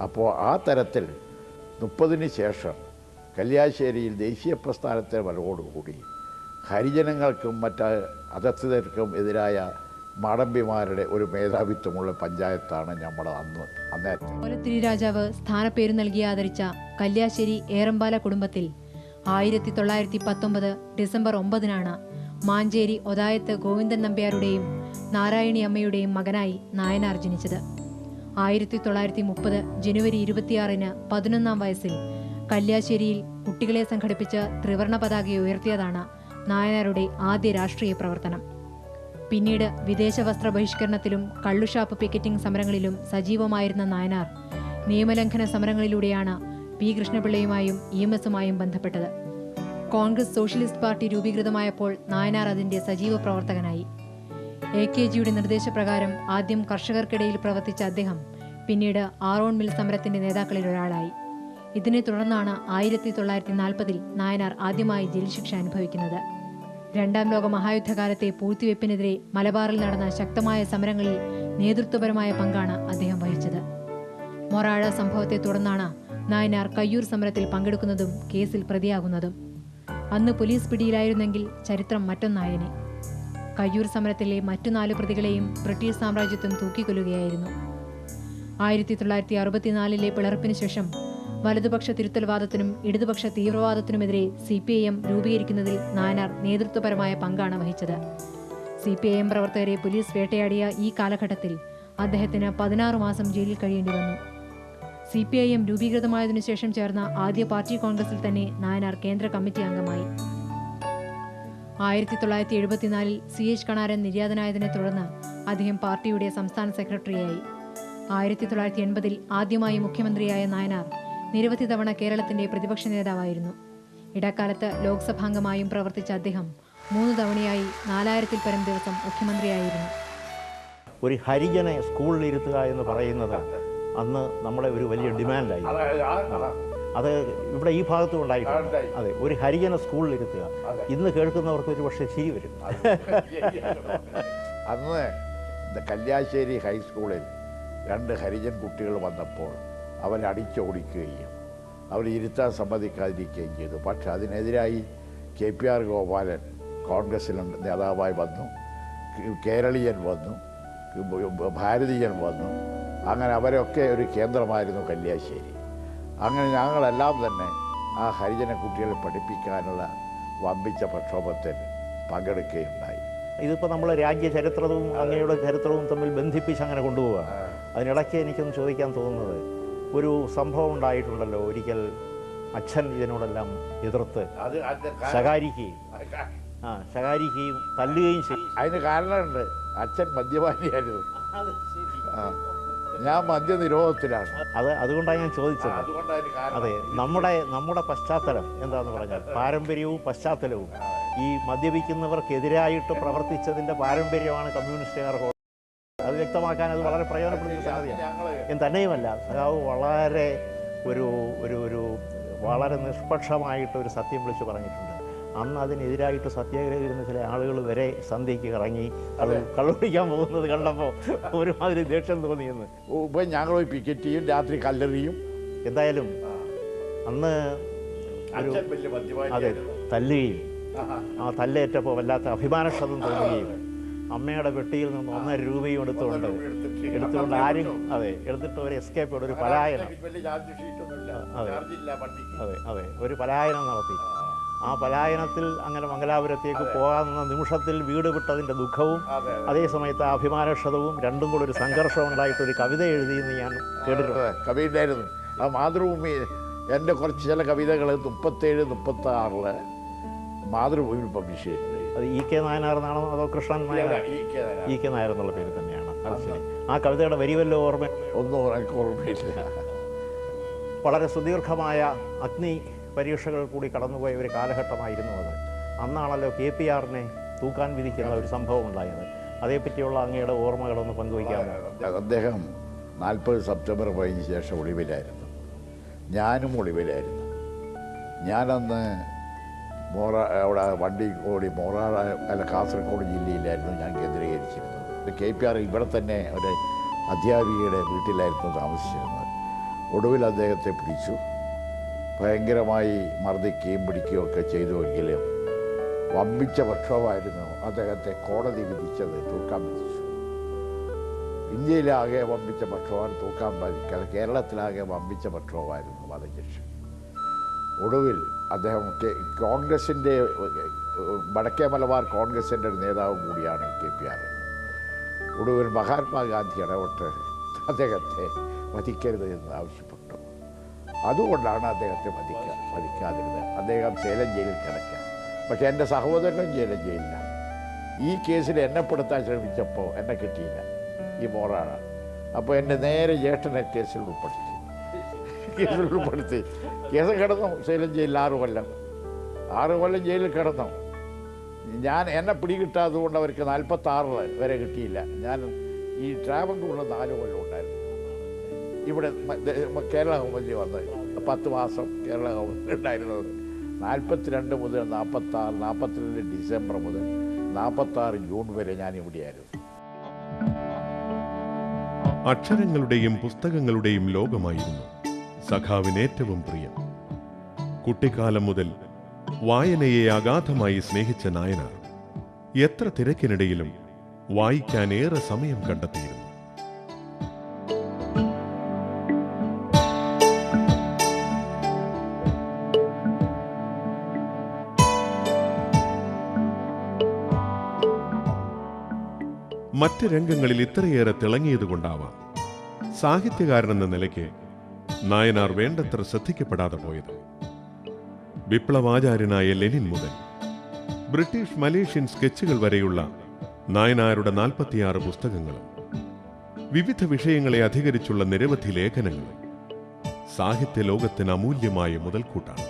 അപ്പോൾ ആ തരത്തിൽ 30-ന് ശേഷം കല്യാശ്ശേരിയിൽ ദേശീയ പ്രസ്ഥാനത്തെ വരവോടുകൂടി ഹരിജനങ്ങൾക്കും മറ്റ് അധസ്ഥിതർക്കും എതിരായ മാടമ്പിമാരുടെ ഒരു മേധാവിത്വമുള്ള പഞ്ചായത്താണ് നമ്മുടെ അന്നേരത്തെ. ഓലത്തിരി രാജാവ് സ്ഥാനപ്പേര് നൽകി ആദരിച്ച കല്യാശ്ശേരി ഏറമ്പാല കുടുംബത്തിൽ 1919 ഡിസംബർ 9 മാഞ്ചേരി ഒതായത്ത് ഗോവിന്ദൻ നമ്പ്യാരുടെയും നാരായണി അമ്മയുടെയും മകനായി നായനാർ ജനിച്ചത്. 1930 ജനുവരി 26 11ാം വയസ്സിൽ കല്യാശ്ശേരിയിൽ കുട്ടികളെ സംഘടിപ്പിച്ച് ത്രിവർണ പതാക ഉയർത്തിയതാണ് നായനാരുടെ ആദ്യ രാഷ്ട്രീയ പ്രവർത്തനം. പിന്നീട് വിദേശ വസ്ത്ര ബഹിഷ്കരണത്തിലും കള്ളുഷാപ്പ് പിക്കറ്റിംഗ് സമരങ്ങളിലും സജീവമായിരുന്ന നായനാർ നിയമലംഘന സമരങ്ങളിലൂടെയാണ് പി കൃഷ്ണപിള്ളയുമായും EMSുമായും ബന്ധപ്പെട്ടത്. കോൺഗ്രസ് സോഷ്യലിസ്റ്റ് പാർട്ടി രൂപീകൃതമായപ്പോൾ നായനാർ അതിന്റെ സജീവ പ്രവർത്തകനായി. AKGയുടെ നിർദ്ദേശപ്രകാരം ആദ്യം കർഷകർക്കിടയിൽ പ്രവർത്തിച്ച അദ്ദേഹം പിന്നീട് ആറോൺ മിൽ സമരത്തിന്റെ നേതാക്കളിൽ ഒരാളായി. ഇതിനെ തുടർന്നാണ് 1940 നായനാർ ആദ്യമായി ജയിൽ ശിക്ഷ അനുഭവിക്കുന്നത്. രണ്ടാം ലോക മഹായുദ്ധകാലത്തെ പൂഴ്ത്തിവെപ്പിനെതിരെ മലബാറിൽ നടന്ന ശക്തമായ സമരങ്ങളിൽ നേതൃത്വപരമായ പങ്കാണ് അദ്ദേഹം വഹിച്ചത്. മൊറാഴ സംഭവത്തെ തുടർന്നാണ് നായനാർ കയ്യൂർ സമരത്തിൽ പങ്കെടുക്കുന്നതും കേസിൽ പ്രതിയാകുന്നതും. അന്ന് പോലീസ് പിടിയിലായിരുന്നെങ്കിൽ ചരിത്രം മറ്റൊന്നായനെ. കയ്യൂർ സമരത്തിലെ മറ്റു 4 പ്രതികളെയും ബ്രിട്ടീഷ് സാമ്രാജ്യത്വം തൂക്കിക്കൊല്ലുകയായിരുന്നു. 1964 പിളർപ്പിന് ശേഷം വലതുപക്ഷ തിരുത്തൽവാദത്തിനും ഇടതുപക്ഷ തീവ്രവാദത്തിനുമെതിരെ CPIM രൂപീകരിക്കുന്നതിൽ നായനാർ നേതൃത്വപരമായ പങ്കാണ് വഹിച്ചത്. CPIM പ്രവർത്തകരെ പോലീസ് വേട്ടയാടിയ ഈ കാലഘട്ടത്തിൽ അദ്ദേഹത്തിന് 16 മാസം ജയിലിൽ കഴിയേണ്ടി വന്നു. CPIM രൂപീകൃതമായതിനു ശേഷം ചേർന്ന ആദ്യ പാർട്ടി കോൺഗ്രസിൽ തന്നെ നായനാർ കേന്ദ്ര കമ്മിറ്റി അംഗമായി. 1974 CH കണാരൻ നിര്യാതനായതിനെ തുടർന്ന് അദ്ദേഹം പാർട്ടിയുടെ സംസ്ഥാന സെക്രട്ടറിയായി. 1980 ആദ്യമായി മുഖ്യമന്ത്രിയായ നായനാർ നിരവധി തവണ കേരളത്തിന്റെ പ്രതിപക്ഷ നേതാവായിരുന്നു. ഇടക്കാലത്ത് ലോക്സഭാംഗമായും പ്രവർത്തിച്ച അദ്ദേഹം 3 തവണയായി 4000-ൽ പരം ദിവസം മുഖ്യമന്ത്രിയായിരുന്നു. ഒരു ഹരിജനെ സ്കൂളിൽ ഇരുത്തുക എന്ന് പറയുന്നത് അന്ന് നമ്മുടെ ഒരു വലിയ ഡിമാൻഡായി. അത് ഇവിടെ ഈ ഭാഗത്തും ഉണ്ടായിട്ടുണ്ട്. അതെ, ഒരു ഹരിജനെ സ്കൂളിൽ ഇരുത്തുക. ഇന്ന് കേൾക്കുന്നവർക്ക് ഒരു പക്ഷേ ചിരി വരും. അന്ന് കല്യാശ്ശേരി ഹൈസ്കൂളിൽ 2 ഹരിജൻ കുട്ടികൾ വന്നപ്പോൾ അവരെ അടിച്ചോടിക്കുകയും അവരെ ഇരുത്താൻ സമ്മതിക്കാതിരിക്കുകയും ചെയ്തു. പക്ഷെ അതിനെതിരായി KPR ഗോപാലൻ കോൺഗ്രസിൽ നേതാവായി വന്നു, കേരളീയൻ വന്നു, ഭാരതീയൻ വന്നു. അങ്ങനെ അവരൊക്കെ ഒരു കേന്ദ്രമായിരുന്നു കല്യാശ്ശേരി. അങ്ങനെ ഞങ്ങളെല്ലാം തന്നെ ആ ഹരിജന കുട്ടികളെ പഠിപ്പിക്കാനുള്ള വമ്പിച്ച പ്രക്ഷോഭത്തിൽ പങ്കെടുക്കുകയുണ്ടായി. ഇതിപ്പോൾ നമ്മൾ രാജ്യ ചരിത്രവും അങ്ങയുടെ ചരിത്രവും തമ്മിൽ ബന്ധിപ്പിച്ച് അങ്ങനെ കൊണ്ടുപോവുകയാണ്. അതിനിടയ്ക്ക് എനിക്കൊന്ന് ചോദിക്കാൻ തോന്നുന്നത്, ഒരു സംഭവം ഉണ്ടായിട്ടുണ്ടല്ലോ, ഒരിക്കൽ അച്ഛൻ ഇതിനോടെല്ലാം എതിർത്ത് ശകാരിക്കുകയും തല്ലുകയും ചെയ്യും. അതിന് കാരണമുണ്ട്. അച്ഛൻ മദ്യപാനിയായിരുന്നു, ഞാൻ മദ്യനിരോധത്തിലാണ്. അതുകൊണ്ടാണ് ഞാൻ ചോദിച്ചത്. അതെ, നമ്മുടെ പശ്ചാത്തലം എന്താണെന്ന് പറഞ്ഞാൽ പാരമ്പര്യവും പശ്ചാത്തലവും ഈ മദ്യപിക്കുന്നവർക്കെതിരായിട്ട് പ്രവർത്തിച്ചതിൻ്റെ പാരമ്പര്യമാണ് കമ്മ്യൂണിസ്റ്റുകാർ. അത് വ്യക്തമാക്കാൻ അത് വളരെ പ്രയോജനപ്പെടുന്ന സംഗതിയാണ്. എന്ന് തന്നെയുമല്ല, സഖാവ് വളരെ വളരെ നിഷ്പക്ഷമായിട്ടൊരു സത്യം വിളിച്ച് പറഞ്ഞിട്ടുണ്ട്. അന്ന് അതിനെതിരായിട്ട് സത്യാഗ്രഹിക്കുന്ന ചില ആളുകൾ വരെ സന്ധ്യയ്ക്ക് ഇറങ്ങി അത് കള്ളുപിടിക്കാൻ പോകുന്നത് കണ്ടപ്പോൾ ഒരുമാതിരി ദേഷ്യം തോന്നിയെന്ന്. ഇപ്പം ഞങ്ങൾ പോയി പിക്കറ്റ് ചെയ്യും, രാത്രി കല്ലെറിയും. എന്തായാലും അന്ന് അതെ തല്ലുകയും ആ തല്ലേറ്റപ്പോൾ വല്ലാത്ത അഭിമാനക്ഷതം തോന്നുകയും അമ്മയുടെ പെട്ടിയിൽ നിന്ന് 1.5 രൂപയും എടുത്തുകൊണ്ട് ആരും എടുത്തിട്ട് ഒരു എസ്കേപ്പ്, ഒരു പലായനം. അതെ ഒരു പലായനം നടത്തി. ആ പലായനത്തിൽ അങ്ങനെ മംഗലാപുരത്തേക്ക് പോകാവുന്ന നിമിഷത്തിൽ വീട് വിട്ടതിൻ്റെ ദുഃഖവും അതേ സമയത്ത് ആ അഭിമാനക്ഷതവും രണ്ടും കൂടെ ഒരു സംഘർഷം ഉണ്ടായിട്ടൊരു കവിത എഴുതിയെന്ന് ഞാൻ കേട്ടിട്ടുണ്ട്. കവിതയായിരുന്നു ആ മാതൃഭൂമി. എൻ്റെ കുറച്ച് ചില കവിതകൾ 37-36 മാതൃഭൂമിയിൽ പബ്ലിഷ് ചെയ്തിട്ടുണ്ട്. അത് EK നായനാർ എന്നാണോ അതോ കൃഷ്ണൻ നായർ? EK നായർ എന്നുള്ള പേര് തന്നെയാണ്. അത് ശരി. ആ കവിതയുടെ വരി വല്ല ഓർമ്മ? ഒന്നും എനിക്ക് ഓർമ്മയില്ല. വളരെ സുദീർഘമായ അഗ്നി പരീക്ഷകൾ കൂടി കടന്നുപോയ ഒരു കാലഘട്ടമായിരുന്നു അത്. അന്നാണല്ലോ KPRനെ തൂക്കാൻ വിധിക്കുന്ന ഒരു സംഭവം ഉണ്ടായത്. അതേപ്പറ്റിയുള്ള അങ്ങയുടെ ഓർമ്മകളൊന്ന് പങ്കുവയ്ക്കാമോ? അദ്ദേഹം 40 സെപ്റ്റംബർ 15 ശേഷം ഒളിവിലായിരുന്നു. ഞാനും ഒളിവിലായിരുന്നു. ഞാനന്ന് അവിടെ വണ്ടി ഓടി കാസർഗോഡ് ജില്ലയിലായിരുന്നു ഞാൻ കേന്ദ്രീകരിച്ചിരുന്നത്. KPR ഇവിടെ തന്നെ ഒരു അധ്യാപികയുടെ വീട്ടിലായിരുന്നു താമസിച്ചിരുന്നത്. ഒടുവിൽ അദ്ദേഹത്തെ പിടിച്ചു. ഭയങ്കരമായി മർദ്ദിക്കുകയും പിടിക്കുകയും ഒക്കെ ചെയ്തുവെങ്കിലും വമ്പിച്ച പ്രക്ഷോഭമായിരുന്നു അദ്ദേഹത്തെ കോടതി വിധിച്ചത്, തൂക്കാൻ വിധിച്ചു. ഇന്ത്യയിലാകെ വമ്പിച്ച പ്രക്ഷോഭം തൂക്കാൻ വിധിക്കാതെ കേരളത്തിലാകെ വമ്പിച്ച പ്രക്ഷോഭമായിരുന്നു വധശിക്ഷ. ഒടുവിൽ അദ്ദേഹം കോൺഗ്രസിൻ്റെ വടക്കേ മലബാർ കോൺഗ്രസിൻ്റെ ഒരു നേതാവും കൂടിയാണ് KPR. ഒടുവിൽ മഹാത്മാഗാന്ധി ഇടപെട്ട് അദ്ദേഹത്തെ വധിക്കരുത് എന്ന് ആവശ്യപ്പെട്ടു. അതുകൊണ്ടാണ് അദ്ദേഹത്തെ വധിക്കാതിരുന്നത്. അദ്ദേഹം സേലം ജയിലിൽ കിടക്കുക. പക്ഷേ എൻ്റെ സഹോദരനും ജയിലിലാണ്. ഈ കേസിൽ എന്നെ പെടുത്താൻ ശ്രമിച്ചപ്പോൾ എന്നെ കിട്ടിയില്ല, ഈ മോറാണ്. അപ്പോൾ എന്നെ നേരെ ജ്യേഷ്ഠനെ കേസിൽ ഉൾപ്പെടുത്തി. കേസ് കിടന്നു സേലം ജയിലിൽ 6 കൊല്ലം ജയിലിൽ കിടന്നു. എന്നെ പിടികിട്ടാത്തത് കൊണ്ട് അവർക്ക് 46 വരെ കിട്ടിയില്ല. ഞാൻ ഈ ട്രാവൻകൂറിൽ 4 കൊല്ലം ഉണ്ടായിരുന്നു. ഇവിടെ കേരള കൗമുദി വന്ന് 10 മാസം കേരള കൗമുദി ഉണ്ടായിരുന്നത് 42 മുതൽ 46, 42 ഡിസംബർ മുതൽ 46 ജൂൺ വരെ ഞാൻ ഇവിടെയായിരുന്നു. അക്ഷരങ്ങളുടെയും പുസ്തകങ്ങളുടെയും ലോകമായിരുന്നു സഖാവിന് ഏറ്റവും പ്രിയം. കുട്ടിക്കാലം മുതൽ വായനയെ അഗാധമായി സ്നേഹിച്ച നായനാർ എത്ര തിരക്കിനിടയിലും വായിക്കാൻ ഏറെ സമയം കണ്ടെത്തിയിരുന്നു. മറ്റ് രംഗങ്ങളിൽ ഇത്രയേറെ തിളങ്ങിയതുകൊണ്ടാവാം സാഹിത്യകാരനെന്ന നിലയ്ക്ക് നായനാർ വേണ്ടത്ര ശ്രദ്ധിക്കപ്പെടാതെ പോയത്. വിപ്ലവാചാര്യനായ ലെനിൻ മുതൽ ബ്രിട്ടീഷ് മലേഷ്യൻ സ്കെച്ചുകൾ വരെയുള്ള നായനാരുടെ 46 പുസ്തകങ്ങളും വിവിധ വിഷയങ്ങളെ അധികരിച്ചുള്ള നിരവധി ലേഖനങ്ങളും സാഹിത്യ ലോകത്തിന് അമൂല്യമായ മുതൽക്കൂട്ടാണ്.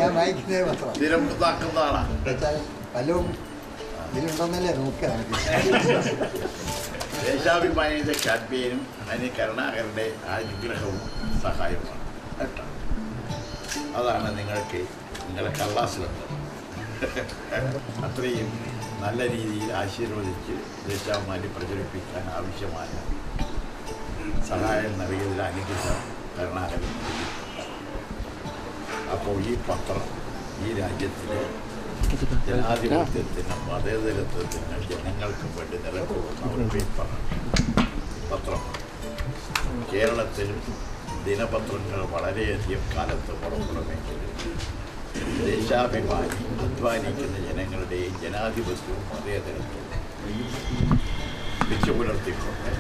ഞാൻ വായിക്കുന്നത് പലവും ഇതിലുണ്ടോന്നല്ലേ നോക്കുക. ദേശാഭിമാനിയുടെ ക്യാമ്പയിനും അതിന് കരുണാകരൻ്റെ അനുഗ്രഹവും സഹായവുമാണ് കേട്ടോ. അതാണ് നിങ്ങളെ കള്ളാസിലുണ്ട്. അത്രയും നല്ല രീതിയിൽ ആശീർവദിച്ച് ദേശാഭിമാനി പ്രചരിപ്പിക്കാൻ ആവശ്യമായ സഹായം നൽകിയതിൽ അനുഗ്രഹം കരുണാകരൻ. അപ്പോൾ ഈ പത്രം ഈ രാജ്യത്തിലെ ജനാധിപത്യത്തിനും മതേതരത്വത്തിനും ജനങ്ങൾക്കും വേണ്ടി നിലകൊള്ളുന്ന ഒരു പത്രമാണ്. കേരളത്തിൽ ദിനപത്രങ്ങൾ വളരെയധികം കാലത്ത് പുറപ്പെടുമെങ്കിലും ദേശാഭിമാനി അധ്വാനിക്കുന്ന ജനങ്ങളുടെയും ജനാധിപത്യവും മതേതരത്വവും വെച്ചു പുലർത്തിക്കൊണ്ട്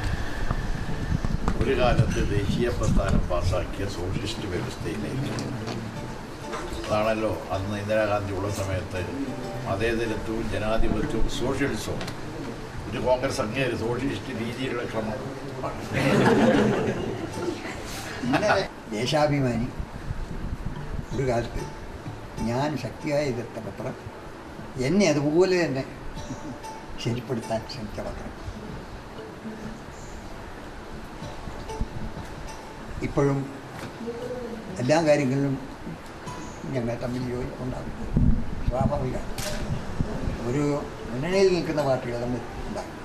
ഒരു കാലത്ത് ദേശീയ പ്രസ്ഥാനം പാസാക്കിയ സോഷ്യലിസ്റ്റ് വ്യവസ്ഥയിലേക്ക്, അതാണല്ലോ അന്ന് ഇന്ദിരാഗാന്ധി ഉള്ള സമയത്ത് മതേതരത്വവും ജനാധിപത്യവും സോഷ്യലിസവും, ഒരു കോൺഗ്രസ് അങ്ങേര് സോഷ്യലിസ്റ്റ് രീതിയിലുള്ള ക്രമം. ദേശാഭിമാനി ഒരു കാലത്ത് ഞാൻ ശക്തിയായി എതിർത്ത പത്രം, എന്നെ അതുപോലെ തന്നെ ശരിപ്പെടുത്താൻ ശ്രമിച്ച പത്രം. ഇപ്പോഴും എല്ലാ കാര്യങ്ങളിലും ഞങ്ങൾ തമ്മിൽ യോജിപ്പുണ്ടാകും, സ്വാഭാവികമാണ്. ഒരു മുന്നണിയിൽ നിൽക്കുന്ന പാർട്ടികൾ തമ്മിൽ ഉണ്ടാകും.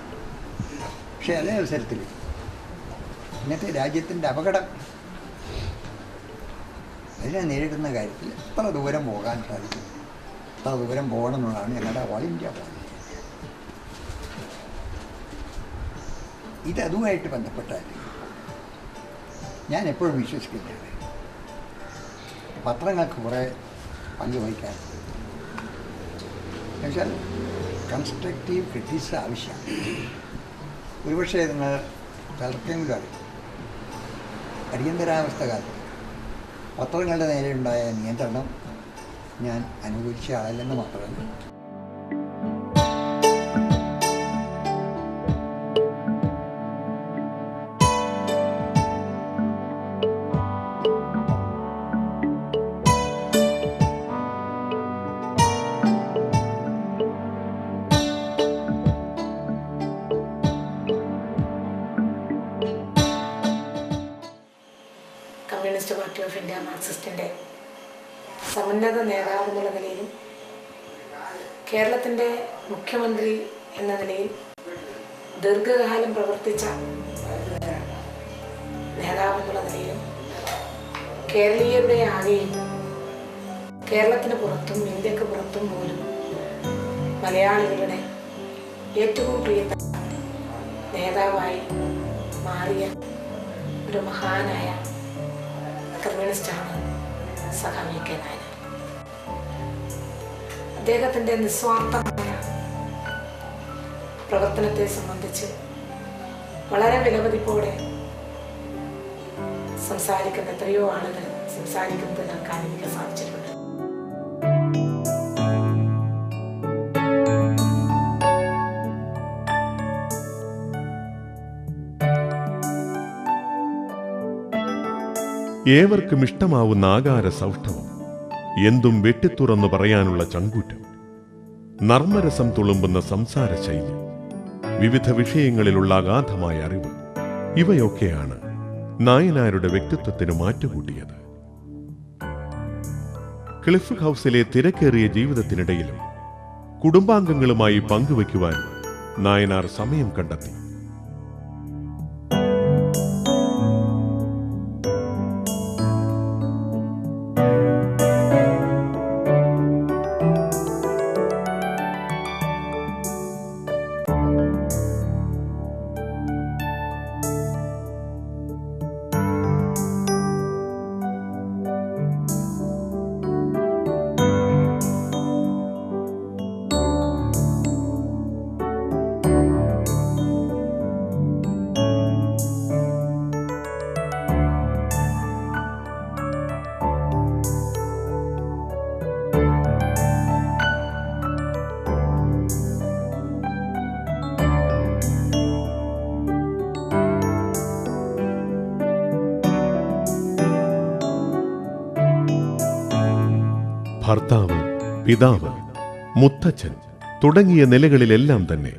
പക്ഷേ അതേ അവസരത്തിൽ ഇന്നത്തെ രാജ്യത്തിൻ്റെ അപകടം, അതിനെ നേരിടുന്ന കാര്യത്തിൽ എത്ര ദൂരം പോകാൻ സാധിക്കും, എത്ര ദൂരം പോകണം എന്നുള്ളതാണ് ഞങ്ങളുടെ ഓൾ ഇന്ത്യ പ്ലാൻ. ഇതുമായിട്ട് ബന്ധപ്പെട്ടാൽ ഞാൻ എപ്പോഴും വിശ്വസിക്കുന്നത് പത്രങ്ങൾക്ക് കുറേ പങ്ക് വഹിക്കാൻ. എന്നുവെച്ചാൽ കൺസ്ട്രക്റ്റീവ് ക്രിറ്റിസിസം ആവശ്യമാണ്. ഒരുപക്ഷെ നിങ്ങൾ പലർക്കെങ്കിലും അറിയും, അടിയന്തരാവസ്ഥ കാലത്ത് പത്രങ്ങളുടെ നേരെയുണ്ടായ നിയന്ത്രണം ഞാൻ അനുകൂലിച്ച ആളല്ലെന്ന് മാത്രമല്ല, കമ്മ്യൂണിസ്റ്റ് പാർട്ടി ഓഫ് ഇന്ത്യ മാർക്സിസ്റ്റിൻ്റെ സമുന്നത നേതാവ് എന്നുള്ള നിലയിലും കേരളത്തിൻ്റെ മുഖ്യമന്ത്രി എന്ന നിലയിൽ ദീർഘകാലം പ്രവർത്തിച്ച നേതാവ് എന്നുള്ള നിലയിലും കേരളീയരുടെ ആകെയും കേരളത്തിന് പുറത്തും ഇന്ത്യക്ക് പുറത്തും പോലും മലയാളികളുടെ ഏറ്റവും പ്രിയപ്പെട്ട നേതാവായി മാറിയ ഒരു മഹാനായ കമ്മ്യൂണിസ്റ്റാണ് സഖാവ് കെ നായനാർ. അദ്ദേഹത്തിൻ്റെ നിസ്വാർത്ഥമായ പ്രവർത്തനത്തെ സംബന്ധിച്ച് വളരെ വിലമതിപ്പോടെ സംസാരിക്കുന്ന എത്രയോ ആളുകൾ സംസാരിക്കുന്നത് കേൾക്കാൻ എനിക്ക് സാധിച്ചിട്ടുണ്ട്. ഏവർക്കും ഇഷ്ടമാവുന്ന ആകാര സൗഷ്ഠവം, എന്തും വെട്ടിത്തുറന്നു പറയാനുള്ള ചങ്കൂറ്റം, നർമ്മരസം തുളുമ്പുന്ന സംസാര ശൈലി, വിവിധ വിഷയങ്ങളിലുള്ള അഗാധമായ അറിവ്, ഇവയൊക്കെയാണ് നായനാരുടെ വ്യക്തിത്വത്തിന് മാറ്റുകൂട്ടിയത്. ക്ലിഫ് ഹൗസിലെ തിരക്കേറിയ ജീവിതത്തിനിടയിലും കുടുംബാംഗങ്ങളുമായി പങ്കുവയ്ക്കുവാൻ നായനാർ സമയം കണ്ടെത്തി. ഭർത്താവ്, പിതാവ്, മുത്തച്ഛൻ തുടങ്ങിയ നിലകളിലെല്ലാം തന്നെ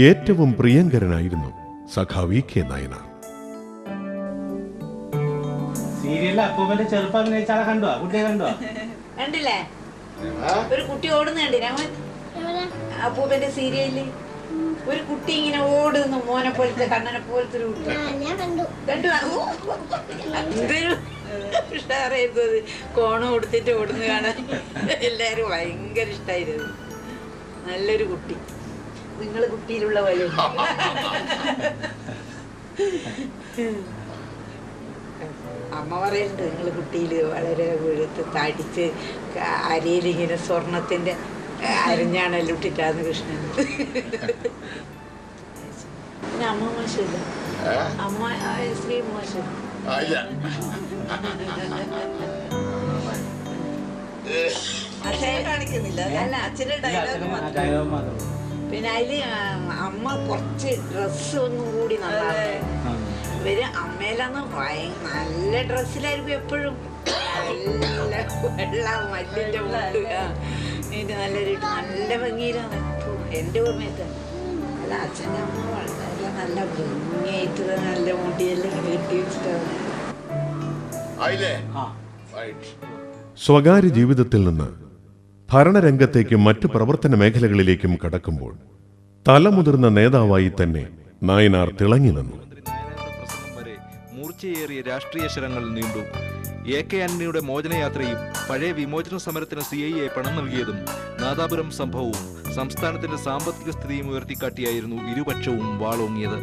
ഏറ്റവും പ്രിയങ്കരനായിരുന്നു സഖാവ് കെ നായനാർ. സീരിയലിൽ അപ്പൂപ്പന്റെ ചെറുപ്പം അഭിനയിച്ചാളെ കണ്ടോ? കുട്ടിയെ കണ്ടോ? കണ്ടില്ലേ? ഒരു കുട്ടി ഓടുന്ന കണ്ടില്ലേ? അപ്പൂപ്പന്റെ സീരിയലില് ഒരു കുട്ടി ഇങ്ങനെ ഓടുന്നു, മോനെ പോലത്തെ കണ്ണനെ പോലത്തെ ഒരു കുട്ടി കണ്ടു. എന്തൊരു ഉഷാറായിരുന്നു അത്, കോണം കൊടുത്തിട്ട് ഓടുന്നു കാണാൻ. എല്ലാരും ഭയങ്കര ഇഷ്ടായിരുന്നു. നല്ലൊരു കുട്ടി. നിങ്ങള് കുട്ടിയിലുള്ള പോലെ അമ്മ പറയുന്നുണ്ട്, നിങ്ങൾ കുട്ടിയിൽ വളരെ വെളുത്ത് തടിച്ച് അരിയിലിങ്ങനെ സ്വർണത്തിന്റെ അരിഞ്ഞാണല്ലോ ഇട്ടിട്ടാന്ന് കൃഷ്ണൻ. പിന്നെ അമ്മ മോശമില്ല, അമ്മ ശ്രീ മോശം. കാണിക്കുന്നില്ല, അല്ല അച്ഛൻ്റെ ഡയലോഗ് മാത്രം. പിന്നെ അതില് അമ്മ കുറച്ച് ഡ്രസ്സ് ഒന്നും കൂടി നന്നാണ്. ഇവര് അമ്മയിലന്ന് നല്ല ഡ്രസ്സിലായിരിക്കും എപ്പോഴും, നല്ല വെള്ള മല്ലിന്റെ മുണ്ട് ഇത് നല്ലൊരു നല്ല ഭംഗിയിലാണ് എൻ്റെ ഓർമ്മയത്ത്. അല്ല അച്ഛൻ്റെ അമ്മ വളരെ നല്ല ഭംഗിയായിട്ട് നല്ല മുടിയെല്ലാം കെട്ടി വെച്ചിട്ടാണ്. സ്വകാര്യ ജീവിതത്തിൽ നിന്ന് ഭരണരംഗത്തേക്കും മറ്റു പ്രവർത്തന മേഖലകളിലേക്കും കടക്കുമ്പോൾ തലമുതിർന്ന നേതാവായി തന്നെ നായനാർ തിളങ്ങി നിന്നു. മൂർച്ചയേറിയ രാഷ്ട്രീയ ശരങ്ങൾ നീണ്ടു. എ കെ ആന്റണിയുടെ മോചനയാത്രയും പഴയ വിമോചന സമരത്തിന് CIA പണം നൽകിയതും നാദാപുരം സംഭവവും സംസ്ഥാനത്തിന്റെ സാമ്പത്തിക സ്ഥിതിയും ഉയർത്തിക്കാട്ടിയായിരുന്നു ഇരുപക്ഷവും വാളോങ്ങിയത്.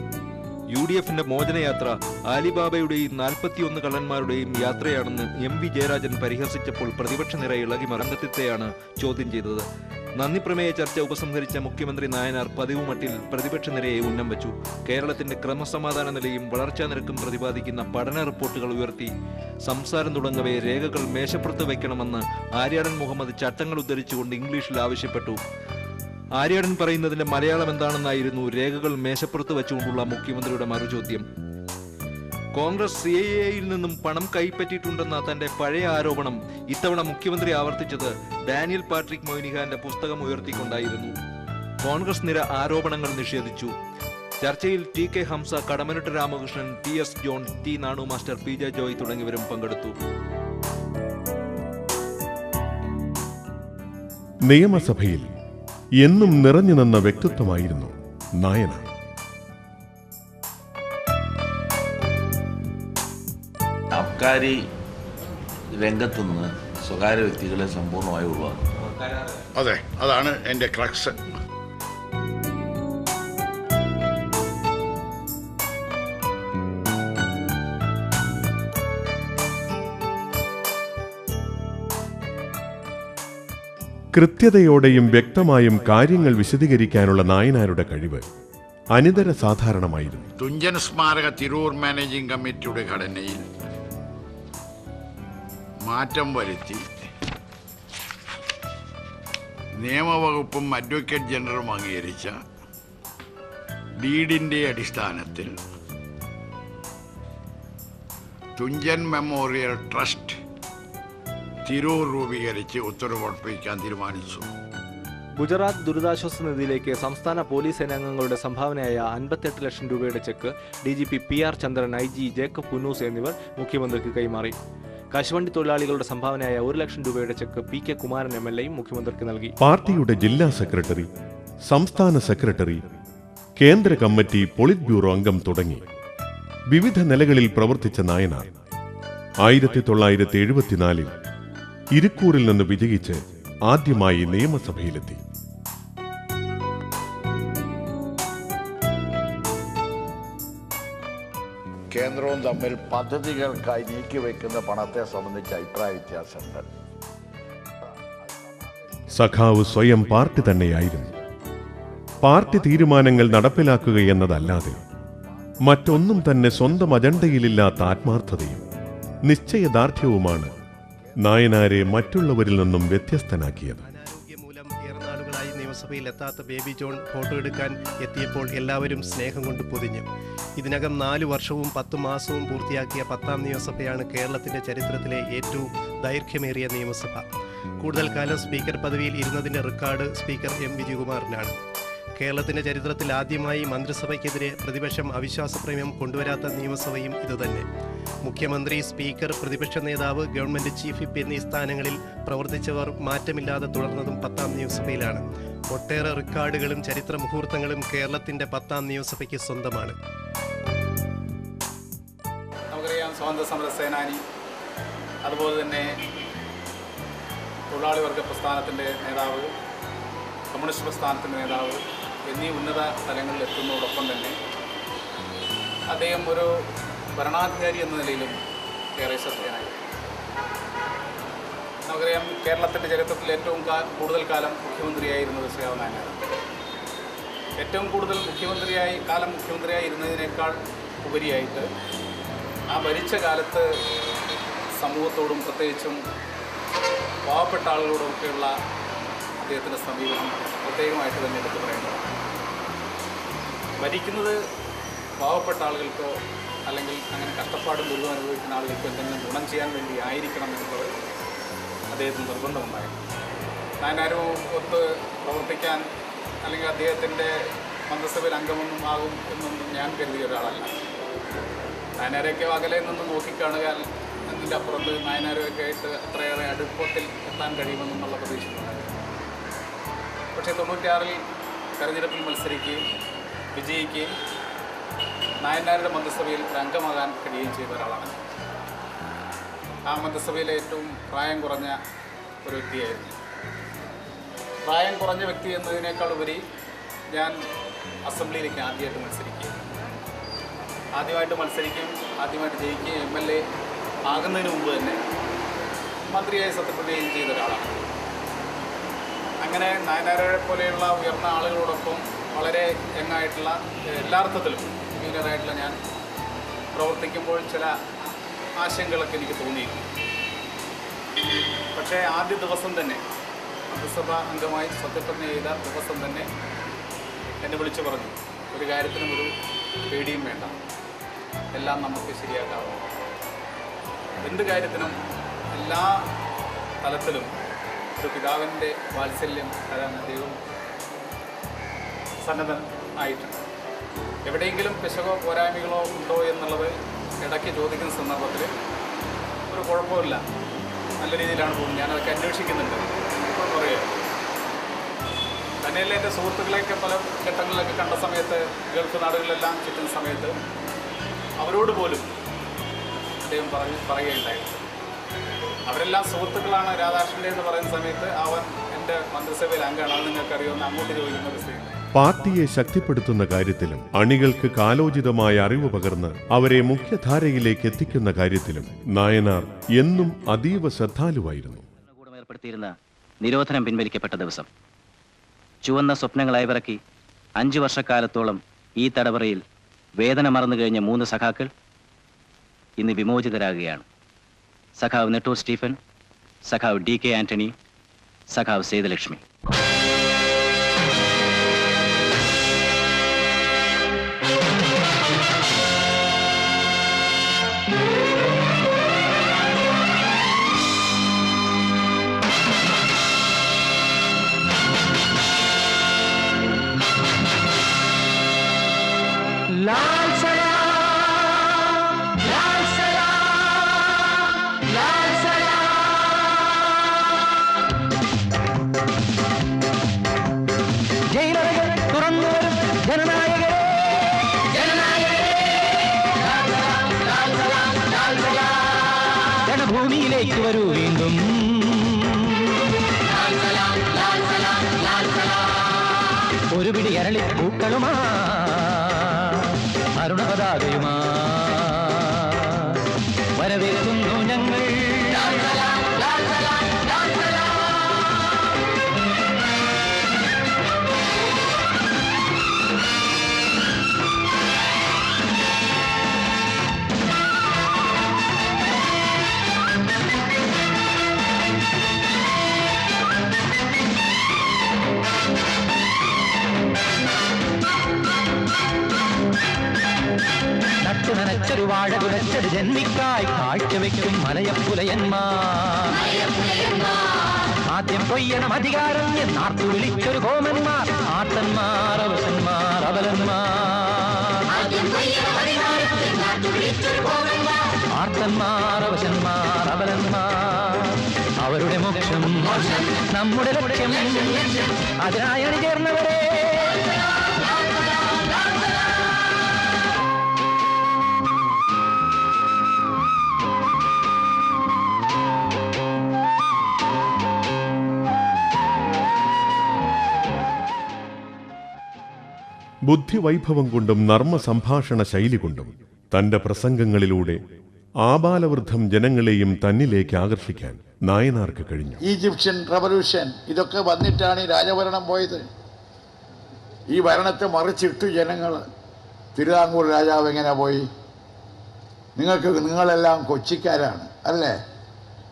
UDFന്റെ മോചനയാത്ര ആലിബാബയുടെയും 41 കള്ളന്മാരുടെയും യാത്രയാണെന്ന് MV ജയരാജൻ പരിഹസിച്ചപ്പോൾ പ്രതിപക്ഷ നിര ഇളകി മരംഗത്തെയാണ് ചോദ്യം ചെയ്തത്. നന്ദി പ്രമേയ ചർച്ച ഉപസംഹരിച്ച മുഖ്യമന്ത്രി നായനാർ പതിവ് മട്ടിൽ പ്രതിപക്ഷ നിരയെ ഉന്നം വെച്ചു. കേരളത്തിന്റെ ക്രമസമാധാന നിലയും വളർച്ചാ നിരക്കും പ്രതിപാദിക്കുന്ന പഠന റിപ്പോർട്ടുകൾ ഉയർത്തി സംസാരം തുടങ്ങവേ രേഖകൾ മേശപ്പുറത്ത് വയ്ക്കണമെന്ന് ആര്യാടൻ മുഹമ്മദ് ചട്ടങ്ങൾ ഉദ്ധരിച്ചുകൊണ്ട് ഇംഗ്ലീഷിൽ ആവശ്യപ്പെട്ടു. ആര്യാടൻ പറയുന്നതിന്റെ മലയാളം എന്താണെന്നായിരുന്നു രേഖകൾ മേശപ്പുറത്ത് വെച്ചുകൊണ്ടുള്ള മുഖ്യമന്ത്രിയുടെ മറുചോദ്യം. കോൺഗ്രസ് CIAയിൽ നിന്നും പണം കൈപ്പറ്റിയിട്ടുണ്ടെന്ന തന്റെ പഴയ ആരോപണം ഇത്തവണ മുഖ്യമന്ത്രി ആവർത്തിച്ചത് ഡാനിയൽ പാട്രിക് മൊയ്നിഹാന്റെ പുസ്തകം ഉയർത്തിക്കൊണ്ടായിരുന്നു. കോൺഗ്രസ് നിര ആരോപണങ്ങൾ നിഷേധിച്ചു. ചർച്ചയിൽ TK Hamsa, Kadammanitta Ramakrishnan, TS John, T Nanu master, PJ Joy തുടങ്ങിയവരും പങ്കെടുത്തു. നിയമസഭയിൽ എന്നും നിറഞ്ഞു നിന്ന വ്യക്തിത്വമായിരുന്നു നായനാർ. അബ്കാരി രംഗത്തുനിന്ന് സ്വകാര്യ വ്യക്തികളെ സമ്പൂർണ്ണമായി ഒഴിവാക്കും. അതെ, അതാണ് എൻ്റെ ക്രക്സ്. കൃത്യതയോടെയും വ്യക്തമായും കാര്യങ്ങൾ വിശദീകരിക്കാനുള്ള നായനാരുടെ കഴിവ് അനിതര സാധാരണമായിരുന്നു. തുഞ്ചൻ സ്മാരക തിരൂർ മാനേജിംഗ് കമ്മിറ്റിയുടെ ഘടനയിൽ മാറ്റം വരുത്തി നിയമവകുപ്പും അഡ്വക്കേറ്റ് ജനറലും അംഗീകരിച്ച ഡീഡിൻ്റെ അടിസ്ഥാനത്തിൽ തുഞ്ചൻ മെമ്മോറിയൽ ട്രസ്റ്റ് തിരൂർ രൂപീകരിച്ച് ഉത്തരവ് ഉറപ്പിക്കാൻ തീരുമാനിച്ചു. ഗുജറാത്ത് ദുരിതാശ്വാസ നിധിയിലേക്ക് സംസ്ഥാന പോലീസ് സേനാംഗങ്ങളുടെ സംഭാവനയായ 58 ലക്ഷം രൂപയുടെ ചെക്ക് DGP PR ചന്ദ്രൻ, IG ജേക്കബ് പുന്നൂസ് എന്നിവർ മുഖ്യമന്ത്രിക്ക് കൈമാറി. കശുവണ്ടി തൊഴിലാളികളുടെ സംഭാവനയായ 1 ലക്ഷം രൂപയുടെ ചെക്ക് PK കുമാരൻ MLA മുഖ്യമന്ത്രിക്ക് നൽകി. പാർട്ടിയുടെ ജില്ലാ സെക്രട്ടറി, സംസ്ഥാന സെക്രട്ടറി, കേന്ദ്ര കമ്മിറ്റി, പൊളിറ്റ് ബ്യൂറോ അംഗം തുടങ്ങി വിവിധ നിലകളിൽ പ്രവർത്തിച്ച നായനാർ 1974 ഇരിക്കൂറിൽ നിന്ന് വിജയിച്ച് ആദ്യമായി നിയമസഭയിലെത്തി. കേന്ദ്രവും തമ്മിൽ പദ്ധതികൾക്കായി നീക്കിവെക്കുന്ന പണത്തെ സംബന്ധിച്ച് അഭിപ്രായ വ്യത്യാസമുണ്ട്. സഖാവ് സ്വയം പാർട്ടി തന്നെയായിരുന്നു. പാർട്ടി തീരുമാനങ്ങൾ നടപ്പിലാക്കുകയെന്നതല്ലാതെ മറ്റൊന്നും തന്നെ സ്വന്തം അജണ്ടയിലില്ലാത്ത ആത്മാർത്ഥതയും നിശ്ചയദാർഢ്യവുമാണ് നായനാരെ മറ്റുള്ളവരിൽ നിന്നും വ്യത്യസ്തനാക്കിയത്. അനാരോഗ്യമൂലം ഏറെ നാളുകളായി നിയമസഭയിൽ എത്താത്ത ബേബി ജോൺ ഫോട്ടോ എടുക്കാൻ എത്തിയപ്പോൾ എല്ലാവരും സ്നേഹം കൊണ്ട് പൊതിഞ്ഞു. ഇതിനകം 4 വർഷവും 10 മാസവും പൂർത്തിയാക്കിയ 10ാം നിയമസഭയാണ് കേരളത്തിന്റെ ചരിത്രത്തിലെ ഏറ്റവും ദൈർഘ്യമേറിയ നിയമസഭ. കൂടുതൽ കാലം സ്പീക്കർ പദവിയിൽ ഇരുന്നതിന്റെ റെക്കോർഡ് സ്പീക്കർ M. വിജയകുമാറിനാണ്. കേരളത്തിന്റെ ചരിത്രത്തിൽ ആദ്യമായി മന്ത്രിസഭയ്ക്കെതിരെ പ്രതിപക്ഷം അവിശ്വാസ പ്രമേയം കൊണ്ടുവരാത്ത നിയമസഭയും ഇതുതന്നെ. മുഖ്യമന്ത്രി, സ്പീക്കർ, പ്രതിപക്ഷ നേതാവ്, ഗവൺമെന്റ് ചീഫ് വിപ്പ് എന്നീ സ്ഥാനങ്ങളിൽ പ്രവർത്തിച്ചവർ മാറ്റമില്ലാതെ തുടർന്നതും 10ാം നിയമസഭയിലാണ്. ഒട്ടേറെ റെക്കോർഡുകളും ചരിത്ര മുഹൂർത്തങ്ങളും കേരളത്തിന്റെ 10ാം നിയമസഭയ്ക്ക് സ്വന്തമാണ്. നമുക്കറിയാം, സ്വാതന്ത്ര്യ സമര സേനാനി, അതുപോലെ തന്നെ തൊഴിലാളി വർഗ പ്രസ്ഥാനത്തിൻ്റെ നേതാവ്, കമ്മ്യൂണിസ്റ്റ് പ്രസ്ഥാനത്തിൻ്റെ നേതാവ് എന്നീ ഉന്നത തലങ്ങളിൽ എത്തുന്നതോടൊപ്പം തന്നെ അദ്ദേഹം ഒരു ഭരണാധികാരി എന്ന നിലയിലും ഏറെ ശ്രദ്ധേയനായി. നമുക്കറിയാം, കേരളത്തിൻ്റെ ചരിത്രത്തിൽ ഏറ്റവും കൂടുതൽ കാലം മുഖ്യമന്ത്രിയായിരുന്നത് ശ്രീരാമ നായനാരാണ്. ഏറ്റവും കൂടുതൽ മുഖ്യമന്ത്രിയായി ഇരുന്നതിനേക്കാൾ ഉപരിയായിട്ട് ആ ഭരിച്ച കാലത്ത് സമൂഹത്തോടും പ്രത്യേകിച്ചും പാവപ്പെട്ട ആളുകളോടൊക്കെയുള്ള അദ്ദേഹത്തിൻ്റെ സമീപനം പ്രത്യേകമായിട്ട് തന്നെ എടുത്തു പറയേണ്ടതാണ്. ഭരിക്കുന്നത് പാവപ്പെട്ട ആളുകൾക്കോ അല്ലെങ്കിൽ അങ്ങനെ കഷ്ടപ്പാടും ദുരിതം അനുഭവിക്കുന്ന ആളുകൾക്ക് എന്തെങ്കിലും ഗുണം ചെയ്യാൻ വേണ്ടി ആയിരിക്കണം എന്നുള്ളത് അദ്ദേഹത്തിന് നിർബന്ധമുണ്ടായിരുന്നു. നായനാരും ഒത്ത് പ്രവർത്തിക്കാൻ അല്ലെങ്കിൽ അദ്ദേഹത്തിൻ്റെ മന്ത്രിസഭയിൽ അംഗമൊന്നും ആകും എന്നൊന്നും ഞാൻ കരുതിയ ഒരാളല്ല. നായനാരെയൊക്കെ അകലെ നിന്ന് നോക്കിക്കാണുക എന്നതിൻ്റെ അപ്പുറത്ത് നായനാരൊക്കെ ആയിട്ട് അത്രയേറെ അടുപ്പത്തിൽ എത്താൻ കഴിയുമെന്നുള്ള പ്രതീക്ഷയുണ്ടായിരുന്നു. പക്ഷേ 96-ൽ തെരഞ്ഞെടുപ്പിൽ മത്സരിക്കുകയും വിജയിക്കുകയും നായനാരുടെ മന്ത്രിസഭയിൽ ഒരു അംഗമാകാൻ കഴിയുകയും ചെയ്ത ഒരാളാണ്. ആ മന്ത്രിസഭയിലെ ഏറ്റവും പ്രായം കുറഞ്ഞ ഒരു വ്യക്തിയായിരുന്നു. പ്രായം കുറഞ്ഞ വ്യക്തി എന്നതിനേക്കാൾ ഉപരി ഞാൻ അസംബ്ലിയിലേക്ക് ആദ്യമായിട്ട് മത്സരിക്കുകയും ആദ്യമായിട്ട് ജയിക്കുകയും MLA ആകുന്നതിന് മുമ്പ് തന്നെ മന്ത്രിയായി സത്യപ്രതിജ്ഞ ചെയ്ത ഒരാളാണ്. അങ്ങനെ നായനാരെ പോലെയുള്ള ഉയർന്ന ആളുകളോടൊപ്പം വളരെ യങ്ങായിട്ടുള്ള എല്ലാ അർത്ഥത്തിലും ജൂനിയറായിട്ടുള്ള ഞാൻ പ്രവർത്തിക്കുമ്പോൾ ചില ആശങ്കകളൊക്കെ എനിക്ക് തോന്നിയിരുന്നു. പക്ഷേ ആദ്യ ദിവസം തന്നെ മന്ത്രിസഭാ അംഗമായി സത്യപ്രതിജ്ഞ ചെയ്ത ദിവസം തന്നെ എന്നെ വിളിച്ചു പറഞ്ഞു, ഒരു കാര്യത്തിനും ഒരു പേടിയും വേണ്ട, എല്ലാം നമുക്ക് ശരിയാക്കാവും. എന്ത് കാര്യത്തിനും എല്ലാ തലത്തിലും ഒരു പിതാവിൻ്റെ വാത്സല്യം തരാൻ ദൈവം സന്നദ്ധൻ ആയിട്ടുണ്ട്. എവിടെയെങ്കിലും പിശകോ പോരായ്മകളോ ഉണ്ടോ എന്നുള്ളത് ഇടയ്ക്ക് ചോദിക്കുന്ന സന്ദർഭത്തിൽ ഒരു കുഴപ്പമില്ല, നല്ല രീതിയിലാണ് പോകുന്നത്, ഞാനതൊക്കെ അന്വേഷിക്കുന്നുണ്ട് ഇപ്പോൾ പറയുക. തന്നെയല്ല എൻ്റെ സുഹൃത്തുക്കളെയൊക്കെ പല ഘട്ടങ്ങളിലൊക്കെ കണ്ട സമയത്ത്, ഗൾഫ് നാടുകളിലെല്ലാം ചുറ്റുന്ന സമയത്ത് അവരോട് പോലും അദ്ദേഹം പറയുകയുണ്ടായിരുന്നു. അവരെല്ലാം സുഹൃത്തുക്കളാണ്. രാധാകൃഷ്ണൻ്റെ എന്ന് പറയുന്ന സമയത്ത് അവൻ എൻ്റെ മന്ത്രിസഭയിൽ അംഗമാണ്, അത് നിങ്ങൾക്കറിയുമെന്ന് അങ്ങോട്ട് ചോദിക്കുന്ന ഒരു സ്ഥിതി. പാർട്ടിയെ ശക്തിപ്പെടുത്തുന്ന കാര്യത്തിലും അണികൾക്ക് കാലോചിതമായ അറിവ് പകർന്ന് അവരെ മുഖ്യധാരയിലേക്ക് എത്തിക്കുന്ന കാര്യത്തിലും നായനാർ എന്നും അതീവ ശ്രദ്ധാലുവായിരുന്നു. ഏർപ്പെടുത്തിയിരുന്ന നിരോധനം പിൻവലിക്കപ്പെട്ട ദിവസം ചുവന്ന സ്വപ്നങ്ങളായി വിറക്കി 5 വർഷക്കാലത്തോളം ഈ തടവറയിൽ വേദന മറന്നു കഴിഞ്ഞ 3 സഖാക്കൾ ഇന്ന് വിമോചിതരാകുകയാണ്. സഖാവ് നെട്ടൂർ സ്റ്റീഫൻ, സഖാവ് DK ആന്റണി, സഖാവ് സേതുലക്ഷ്മി. लाल सलाम, लाल सलाम, लाल सलाम. ജയിലറകൾ തുറന്നു വരും ജനനായകരെ, ജനനായകരെ, ലാൽ സലാം, ലാൽ സലാം, ലാൽ സലാം. ജനഭൂമിയിലേക്ക് വരൂ വീണ്ടും. ലാൽ സലാം, ലാൽ സലാം, ലാൽ സലാം. ഒരു പിടി അരളി പൂക്കളുമാ അരുണപതാകയുമാ വരവേൽക്കുന്നു ഞങ്ങൾ. നനച്ചൊരു വാഴ കുലച്ചൊരു ജന്മിക്കായി കാഴ്ചവെക്കും മലയപ്പുലയന്മാർ. ആദ്യം കൊയ്യണം അധികാരം എന്നാർത്തു വിളിച്ചൊരു കോമന്മാർ, ആട്ടന്മാർ, അവസന്മാർ, അബലന്മാർ. ആർത്തന്മാർ, അവസന്മാർ, അബലന്മാർ. അവരുടെ മോക്ഷം നമ്മുടെ ലക്ഷ്യം, അതിനായി അണിചേർന്നവരെ. ബുദ്ധിവൈഭവം കൊണ്ടും നർമ്മ സംഭാഷണ ശൈലി കൊണ്ടും തന്റെ പ്രസംഗങ്ങളിലൂടെ ആബാലവൃദ്ധം ജനങ്ങളെയും തന്നിലേക്ക് ആകർഷിക്കാൻ നായനാർക്ക് കഴിഞ്ഞു. ഈജിപ്ഷ്യൻ റവല്യൂഷൻ ഇതൊക്കെ വന്നിട്ടാണ് ഈ രാജഭരണം പോയത്. ഈ ഭരണത്തെ മറിച്ചിട്ടു ജനങ്ങൾ. തിരുവിതാംകൂർ രാജാവ് എങ്ങനെ പോയി? നിങ്ങളെല്ലാം കൊച്ചിക്കാരാണ് അല്ലേ?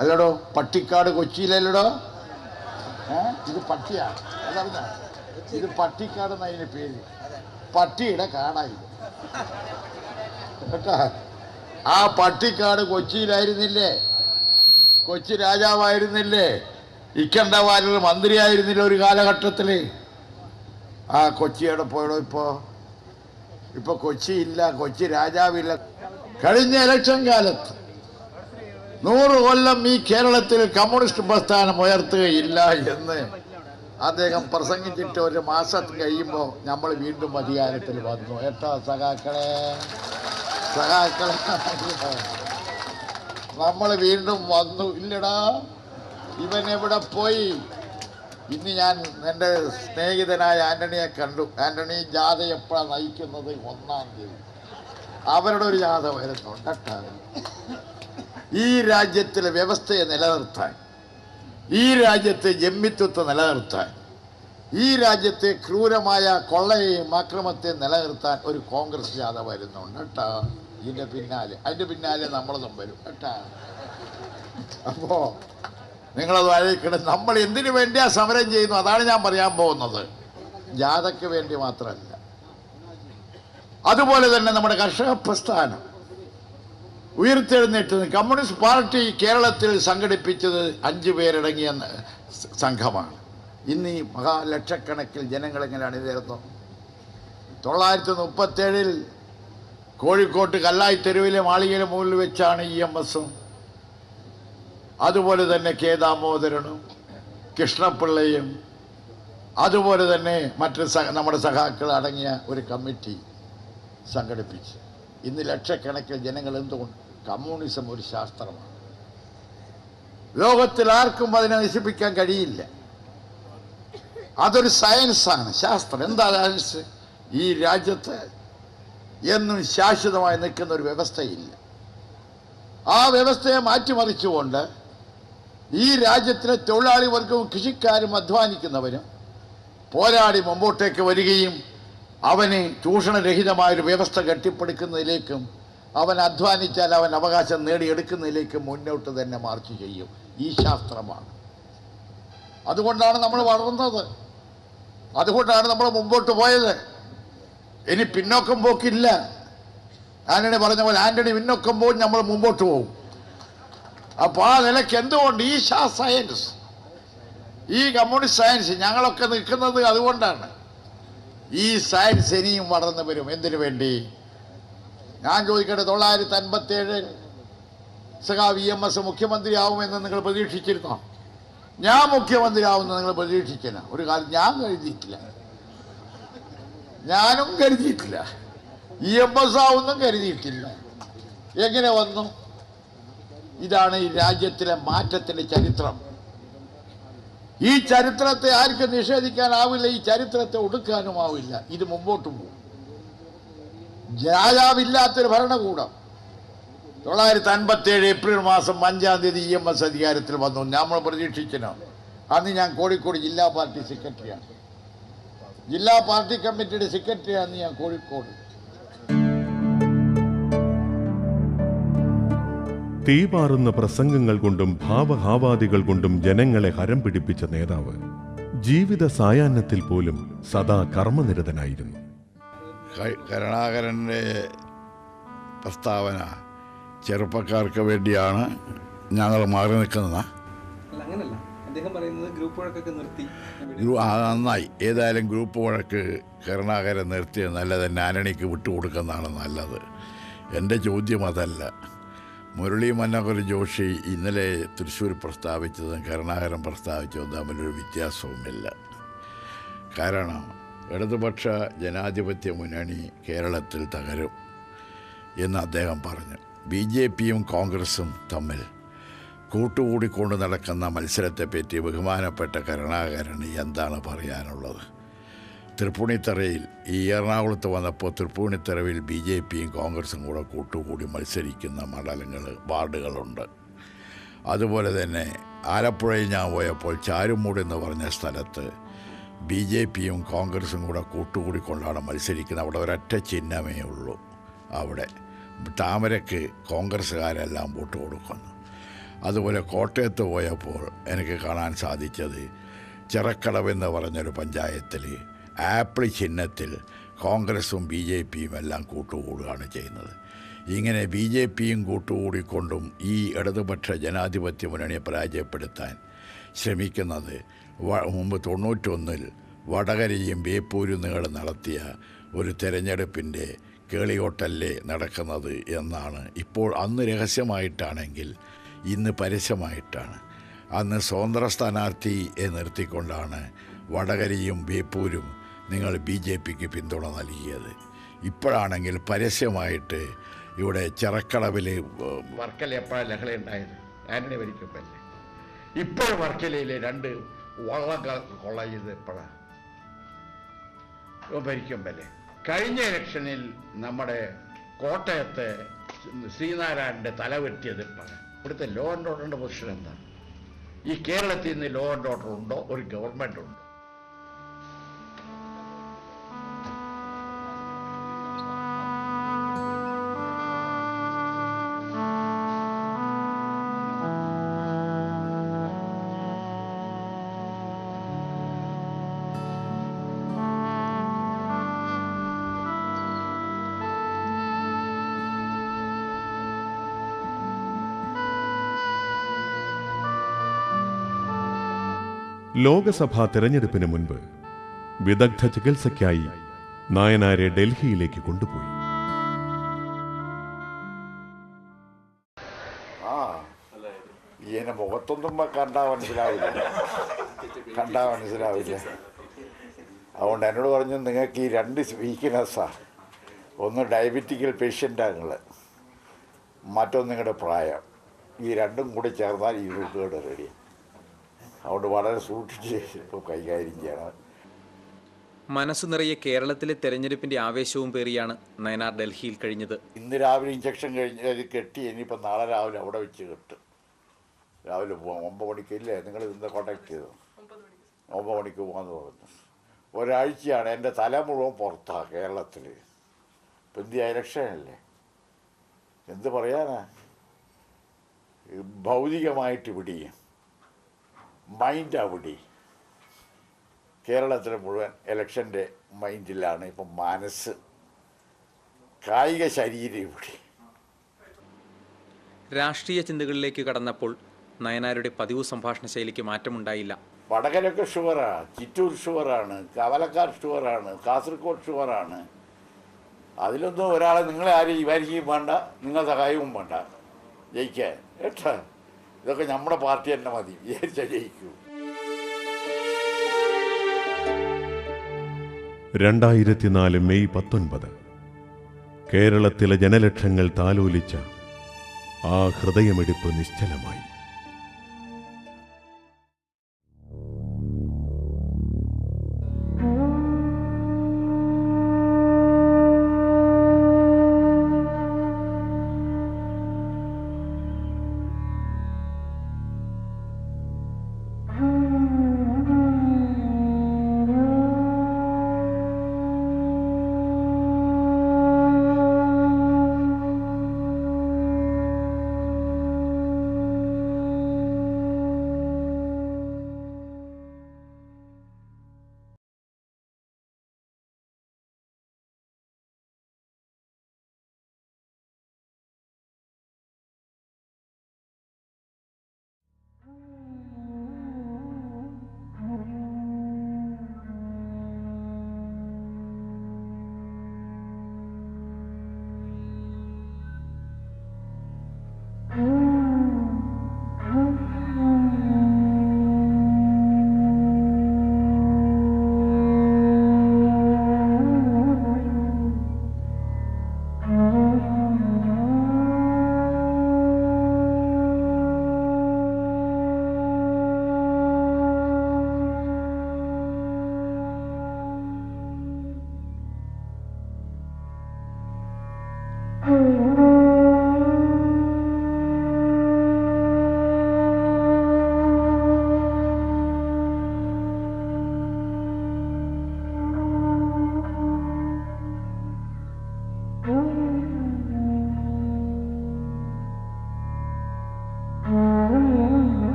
അല്ലടോ, പട്ടിക്കാട് കൊച്ചിയിലല്ലടോ. ഇത് പട്ടിയാണ്, അതറിഞ്ഞ ഇത് പട്ടിക്കാട് എന്നതിന് പേര്. പട്ടിയുടെ കാടായി കേട്ടാ. ആ പട്ടിക്കാട് കൊച്ചിയിലായിരുന്നില്ലേ? കൊച്ചി രാജാവായിരുന്നില്ലേ? ഇക്കണ്ടവാലൊരു മന്ത്രിയായിരുന്നില്ല ഒരു കാലഘട്ടത്തിൽ. ആ കൊച്ചിയുടെ പോയടോ ഇപ്പൊ കൊച്ചി ഇല്ല, കൊച്ചി രാജാവില്ല. കഴിഞ്ഞ ഇലക്ഷൻ കാലത്ത് 100 കൊല്ലം ഈ കേരളത്തിൽ കമ്മ്യൂണിസ്റ്റ് പ്രസ്ഥാനം ഉയർത്തുകയില്ല എന്ന് അദ്ദേഹം പ്രസംഗിച്ചിട്ട് ഒരു മാസം കഴിയുമ്പോൾ നമ്മൾ വീണ്ടും അധികാരത്തിൽ വന്നു. ഏട്ടാ സഖാക്കളെ, നമ്മൾ വീണ്ടും വന്നു. ഇല്ലടാ, ഇവൻ എവിടെ പോയി? ഇന്ന് ഞാൻ എൻ്റെ സ്നേഹിതനായ ആന്റണിയെ കണ്ടു. ആന്റണി ജാഥ എപ്പോഴാണ് നയിക്കുന്നത്? 1-ാം തീയതി അവരുടെ ഒരു ജാഥ വരുന്നുണ്ട്. ഈ രാജ്യത്തിലെ വ്യവസ്ഥയെ നിലനിർത്താൻ, ഈ രാജ്യത്തെ ജമ്മിത്വത്തെ നിലനിർത്താൻ ഈ രാജ്യത്തെ ക്രൂരമായ കൊള്ളയെയും അക്രമത്തെയും നിലനിർത്താൻ ഒരു കോൺഗ്രസ് ജാഥ വരുന്നുണ്ട് കേട്ടോ. അതിൻ്റെ പിന്നാലെ നമ്മളതും വരും കേട്ടോ. അപ്പോൾ നിങ്ങളത് ആലോചിക്കണം, നമ്മൾ എന്തിനു വേണ്ടിയാ സമരം ചെയ്യുന്നു, അതാണ് ഞാൻ പറയാൻ പോകുന്നത്. ജാഥയ്ക്ക് വേണ്ടി മാത്രമല്ല. അതുപോലെ തന്നെ നമ്മുടെ കർഷക പ്രസ്ഥാനം ഉയർത്തെഴുന്നേറ്റ് കമ്മ്യൂണിസ്റ്റ് പാർട്ടി കേരളത്തിൽ സംഘടിപ്പിച്ചത് 5 പേരടങ്ങിയ സംഘമാണ്. ഇന്ന് ഈ മഹാലക്ഷക്കണക്കിൽ ജനങ്ങളിങ്ങനെ അണിനിരന്നു. 1937 കോഴിക്കോട്ട് കല്ലായി തെരുവിലെ മാളികയിലെ മുകളിൽ വെച്ചാണ് EMSഉം അതുപോലെ തന്നെ കെ ദാമോദരനും കൃഷ്ണപിള്ളയും അതുപോലെ തന്നെ മറ്റ് നമ്മുടെ സഖാക്കൾ അടങ്ങിയ ഒരു കമ്മിറ്റി സംഘടിപ്പിച്ച്. ഇന്ന് ലക്ഷക്കണക്കിന് ജനങ്ങൾ എന്തുകൊണ്ട്? കമ്മ്യൂണിസം ഒരു ശാസ്ത്രമാണ്. ലോകത്തിൽ ആർക്കും അതിനെ നശിപ്പിക്കാൻ കഴിയില്ല. അതൊരു സയൻസാണ്, ശാസ്ത്രം. എന്താ സയൻസ്? ഈ രാജ്യത്ത് എന്നും ശാശ്വതമായി നിൽക്കുന്ന ഒരു വ്യവസ്ഥയില്ല. ആ വ്യവസ്ഥയെ മാറ്റിമറിച്ചുകൊണ്ട് ഈ രാജ്യത്തിലെ തൊഴിലാളി വർഗവും കൃഷിക്കാരും അധ്വാനിക്കുന്നവരും പോരാടി മുമ്പോട്ടേക്ക് വരികയും അവന് ചൂഷണരഹിതമായൊരു വ്യവസ്ഥ കെട്ടിപ്പടുക്കുന്നതിലേക്കും അവൻ അധ്വാനിച്ചാൽ അവൻ അവകാശം നേടിയെടുക്കുന്നതിലേക്കും മുന്നോട്ട് തന്നെ മാർച്ച് ചെയ്യും. ഈ ശാസ്ത്രമാണ്. അതുകൊണ്ടാണ് നമ്മൾ വളർന്നത്, അതുകൊണ്ടാണ് നമ്മൾ മുമ്പോട്ട് പോയത്. ഇനി പിന്നോക്കം പോക്കില്ല. ആന്റണി പറഞ്ഞ പോലെ ആന്റണി പിന്നോക്കം പോകും, നമ്മൾ മുമ്പോട്ട് പോകും. അപ്പോൾ ആ നിലയ്ക്ക് എന്തുകൊണ്ട് ഈ സയൻസ്, ഈ കമ്മ്യൂണിസ്റ്റ് സയൻസ് ഞങ്ങളൊക്കെ നിൽക്കുന്നത് അതുകൊണ്ടാണ്. ഈ സയൻസ് ഇനിയും വളർന്നു വരും. എന്തിനു വേണ്ടി? ഞാൻ ചോദിക്കട്ടെ, 1957 സഖാവ് EMS മുഖ്യമന്ത്രിയാവുമെന്ന് നിങ്ങൾ പ്രതീക്ഷിച്ചിരുന്നോ? ഞാൻ മുഖ്യമന്ത്രിയാവുമെന്ന് നിങ്ങൾ പ്രതീക്ഷിച്ചില്ല. ഒരു കാലം ഞാൻ കരുതിയിട്ടില്ല, ഞാനും കരുതിയിട്ടില്ല. EMS ആവുന്നും കരുതിയിട്ടില്ല. എങ്ങനെ വന്നു? ഇതാണ് ഈ രാജ്യത്തിലെ മാറ്റത്തിൻ്റെ ചരിത്രം. ഈ ചരിത്രത്തെ ആർക്കും നിഷേധിക്കാനാവില്ല, ഈ ചരിത്രത്തെ ഒടുക്കാനുമാവില്ല. ഇത് മുമ്പോട്ട് പോകും. രാജാവില്ലാത്തൊരു ഭരണകൂടം. 1957 ഏപ്രിൽ മാസം 5-ാം തീയതി EMS അധികാരത്തിൽ വന്നു. നമ്മൾ പ്രതീക്ഷിച്ചിനോ? അന്ന് ഞാൻ കോഴിക്കോട് ജില്ലാ പാർട്ടി സെക്രട്ടറിയാണ്. ജില്ലാ പാർട്ടി കമ്മിറ്റിയുടെ സെക്രട്ടറിയാണ് ഞാൻ കോഴിക്കോട്. തീപാറുന്ന പ്രസംഗങ്ങൾ കൊണ്ടും ഭാവഹാവാദികൾ കൊണ്ടും ജനങ്ങളെ ഹരം പിടിപ്പിച്ച നേതാവ് ജീവിത സായാഹ്നത്തിൽ പോലും സദാ കർമ്മനിരതനായിരുന്നു. കരുണാകരൻ്റെ പ്രസ്താവന ചെറുപ്പക്കാർക്ക് വേണ്ടിയാണ് ഞങ്ങൾ മാറി നിൽക്കുന്നത്. നന്നായി. ഏതായാലും ഗ്രൂപ്പ് വഴക്ക് കരുണാകരൻ നിർത്തിയത് നല്ലതന്നെ. ആന്റണിക്ക് വിട്ടുകൊടുക്കുന്നതാണ് നല്ലത്. എൻ്റെ ചോദ്യം അതല്ല. മുരളി മനോഹർ ജോഷി ഇന്നലെ തൃശ്ശൂർ പ്രസ്താവിച്ചതും കരുണാകരൻ പ്രസ്താവിച്ചതും തമ്മിലൊരു വ്യത്യാസവുമില്ല. കാരണം ഇടതുപക്ഷ ജനാധിപത്യ മുന്നണി കേരളത്തിൽ തകരും എന്ന് അദ്ദേഹം പറഞ്ഞു. BJPയും കോൺഗ്രസും തമ്മിൽ കൂട്ടുകൂടിക്കൊണ്ട് നടക്കുന്ന മത്സരത്തെപ്പറ്റി ബഹുമാനപ്പെട്ട കരുണാകരന് എന്താണ് പറയാനുള്ളത്? തൃപ്പൂണിത്തറയിൽ ഈ എറണാകുളത്ത് വന്നപ്പോൾ തൃപ്പൂണിത്തറയിൽ BJPയും കോൺഗ്രസും കൂടെ കൂട്ടുകൂടി മത്സരിക്കുന്ന മണ്ഡലങ്ങൾ, വാർഡുകളുണ്ട്. അതുപോലെ തന്നെ ആലപ്പുഴയിൽ ഞാൻ പോയപ്പോൾ ചാരുമൂട് എന്ന് പറഞ്ഞ സ്ഥലത്ത് BJPയും കോൺഗ്രസും കൂടെ കൂട്ടുകൂടിക്കൊണ്ടാണ് മത്സരിക്കുന്നത്. അവിടെ ഒരൊറ്റ ചിഹ്നമേ ഉള്ളൂ. അവിടെ താമരയ്ക്ക് കോൺഗ്രസ്സുകാരെല്ലാം വോട്ട് കൊടുക്കുന്നു. അതുപോലെ കോട്ടയത്ത് പോയപ്പോൾ എനിക്ക് കാണാൻ സാധിച്ചത് ചിറക്കടവെന്ന് പറഞ്ഞൊരു പഞ്ചായത്തിൽ ആപ്പിൾ ചിഹ്നത്തിൽ കോൺഗ്രസും BJPയും എല്ലാം കൂട്ടുകൂടുകയാണ് ചെയ്യുന്നത്. ഇങ്ങനെ BJPയും കൂട്ടുകൂടിക്കൊണ്ടും ഈ ഇടതുപക്ഷ ജനാധിപത്യ മുന്നണിയെ പരാജയപ്പെടുത്താൻ ശ്രമിക്കുന്നത് മുമ്പ് 91 വടകരയും ബേപ്പൂരും നീളം നടത്തിയ ഒരു തെരഞ്ഞെടുപ്പിൻ്റെ കേളിയോട്ടല്ലേ നടക്കുന്നത് എന്നാണ്. ഇപ്പോൾ അന്ന് രഹസ്യമായിട്ടാണെങ്കിൽ ഇന്ന് പരസ്യമായിട്ടാണ്. അന്ന് സ്വതന്ത്ര സ്ഥാനാർത്ഥിയെ നിർത്തിക്കൊണ്ടാണ് വടകരയും ബേപ്പൂരും നിങ്ങൾ BJPക്ക് പിന്തുണ നൽകിയത്. ഇപ്പോഴാണെങ്കിൽ പരസ്യമായിട്ട് ഇവിടെ ചിറക്കളവിൽ വർക്കല എപ്പോഴാണ് ലഹള ഉണ്ടായത്? ആന്റണി ഭരിക്കുമ്പല്ലേ. ഇപ്പോൾ വർക്കലയിലെ 2 വള്ളം കൊള്ള ചെയ്ത് എപ്പോഴാണ്? ഭരിക്കുമ്പല്ലേ. കഴിഞ്ഞ ഇലക്ഷനിൽ നമ്മുടെ കോട്ടയത്തെ ശ്രീനാരായണൻ്റെ തല വെട്ടിയത് എപ്പോഴാണ്? ഇവിടുത്തെ ലോ ആൻഡ് ഓർഡറിൻ്റെ പൊസിഷൻ എന്താണ്? ഈ കേരളത്തിൽ നിന്ന് ലോ ആൻഡ് ഓർഡർ ഉണ്ടോ? ഒരു ഗവൺമെൻറ് ഉണ്ടോ? ലോകസഭാ തെരഞ്ഞെടുപ്പിന് മുൻപ് വിദഗ്ധ ചികിത്സയ്ക്കായി നായനാരെ ഡൽഹിയിലേക്ക് കൊണ്ടുപോയി. ഈയനെ മുഖത്തൊന്നും കണ്ടാ മനസ്സിലാവില്ല. അതുകൊണ്ട് എന്നോട് പറഞ്ഞു, നിങ്ങൾക്ക് ഈ 2 വീക്ക്നെസ്സാണ്. ഒന്ന് ഡയബറ്റിക്കൽ പേഷ്യൻ്റാണ് നിങ്ങൾ, മറ്റൊന്ന് നിങ്ങളുടെ പ്രായം. ഈ 2ഉം കൂടി ചേർന്നാൽ ഈ രോഗിയുടെ റെഡി. അതുകൊണ്ട് വളരെ സൂക്ഷിച്ച് ഇപ്പോൾ കൈകാര്യം ചെയ്യണം. മനസ്സു നിറയെ കേരളത്തിലെ തെരഞ്ഞെടുപ്പിന്റെ ആവേശവും പേറിയാണ് നയനാർ ഡൽഹിയിൽ കഴിഞ്ഞത്. ഇന്ന് രാവിലെ ഇഞ്ചക്ഷൻ കഴിഞ്ഞ് കെട്ടി, ഇനിയിപ്പോൾ നാളെ രാവിലെ അവിടെ വെച്ച് കെട്ടും. രാവിലെ പോകാം. 9 മണിക്കില്ലേ നിങ്ങൾ ഇന്ന് കോൺടാക്ട് ചെയ്തത്? 9 മണിക്ക് പോകാമെന്ന് പറഞ്ഞു. ഒരാഴ്ചയാണ്. എൻ്റെ തല മുഴുവൻ പുറത്താണ് കേരളത്തിൽ. ഇപ്പം ഇന്ത്യ ഇലക്ഷനല്ലേ, എന്ത് പറയാനാ? ഭൗതികമായിട്ട് പിടിയും മൈൻഡാ പിടി. കേരളത്തിൽ മുഴുവൻ ഇലക്ഷൻ്റെ മൈൻഡിലാണ് ഇപ്പം മനസ്സ്. കായിക ശരീരം ഇവിടെ. രാഷ്ട്രീയ ചിന്തകളിലേക്ക് കടന്നപ്പോൾ നയനാരുടെ പതിവ് സംഭാഷണ ശൈലിക്ക് മാറ്റമുണ്ടായില്ല. വടകരൊക്കെ ഷുവറാണ്, ചിറ്റൂർ ഷുവറാണ്, കവലക്കാർ ഷുവറാണ്, കാസർഗോഡ് ഷുവറാണ്. അതിലൊന്നും ഒരാളെ നിങ്ങളെ ആരും വിചാരിക്കുകയും വേണ്ട, നിങ്ങൾ സഹായവും വേണ്ട ജയിക്കാൻ. കേട്ടോ, ഇതൊക്കെ നമ്മുടെ പാർട്ടി തന്നെ മതി, വിചാരിച്ചാൽ ജയിക്കൂ. 2004 മെയ് 19 കേരളത്തിലെ ജനലക്ഷങ്ങൾ താലോലിച്ച ആ ഹൃദയമിടിപ്പ് നിശ്ചലമായി.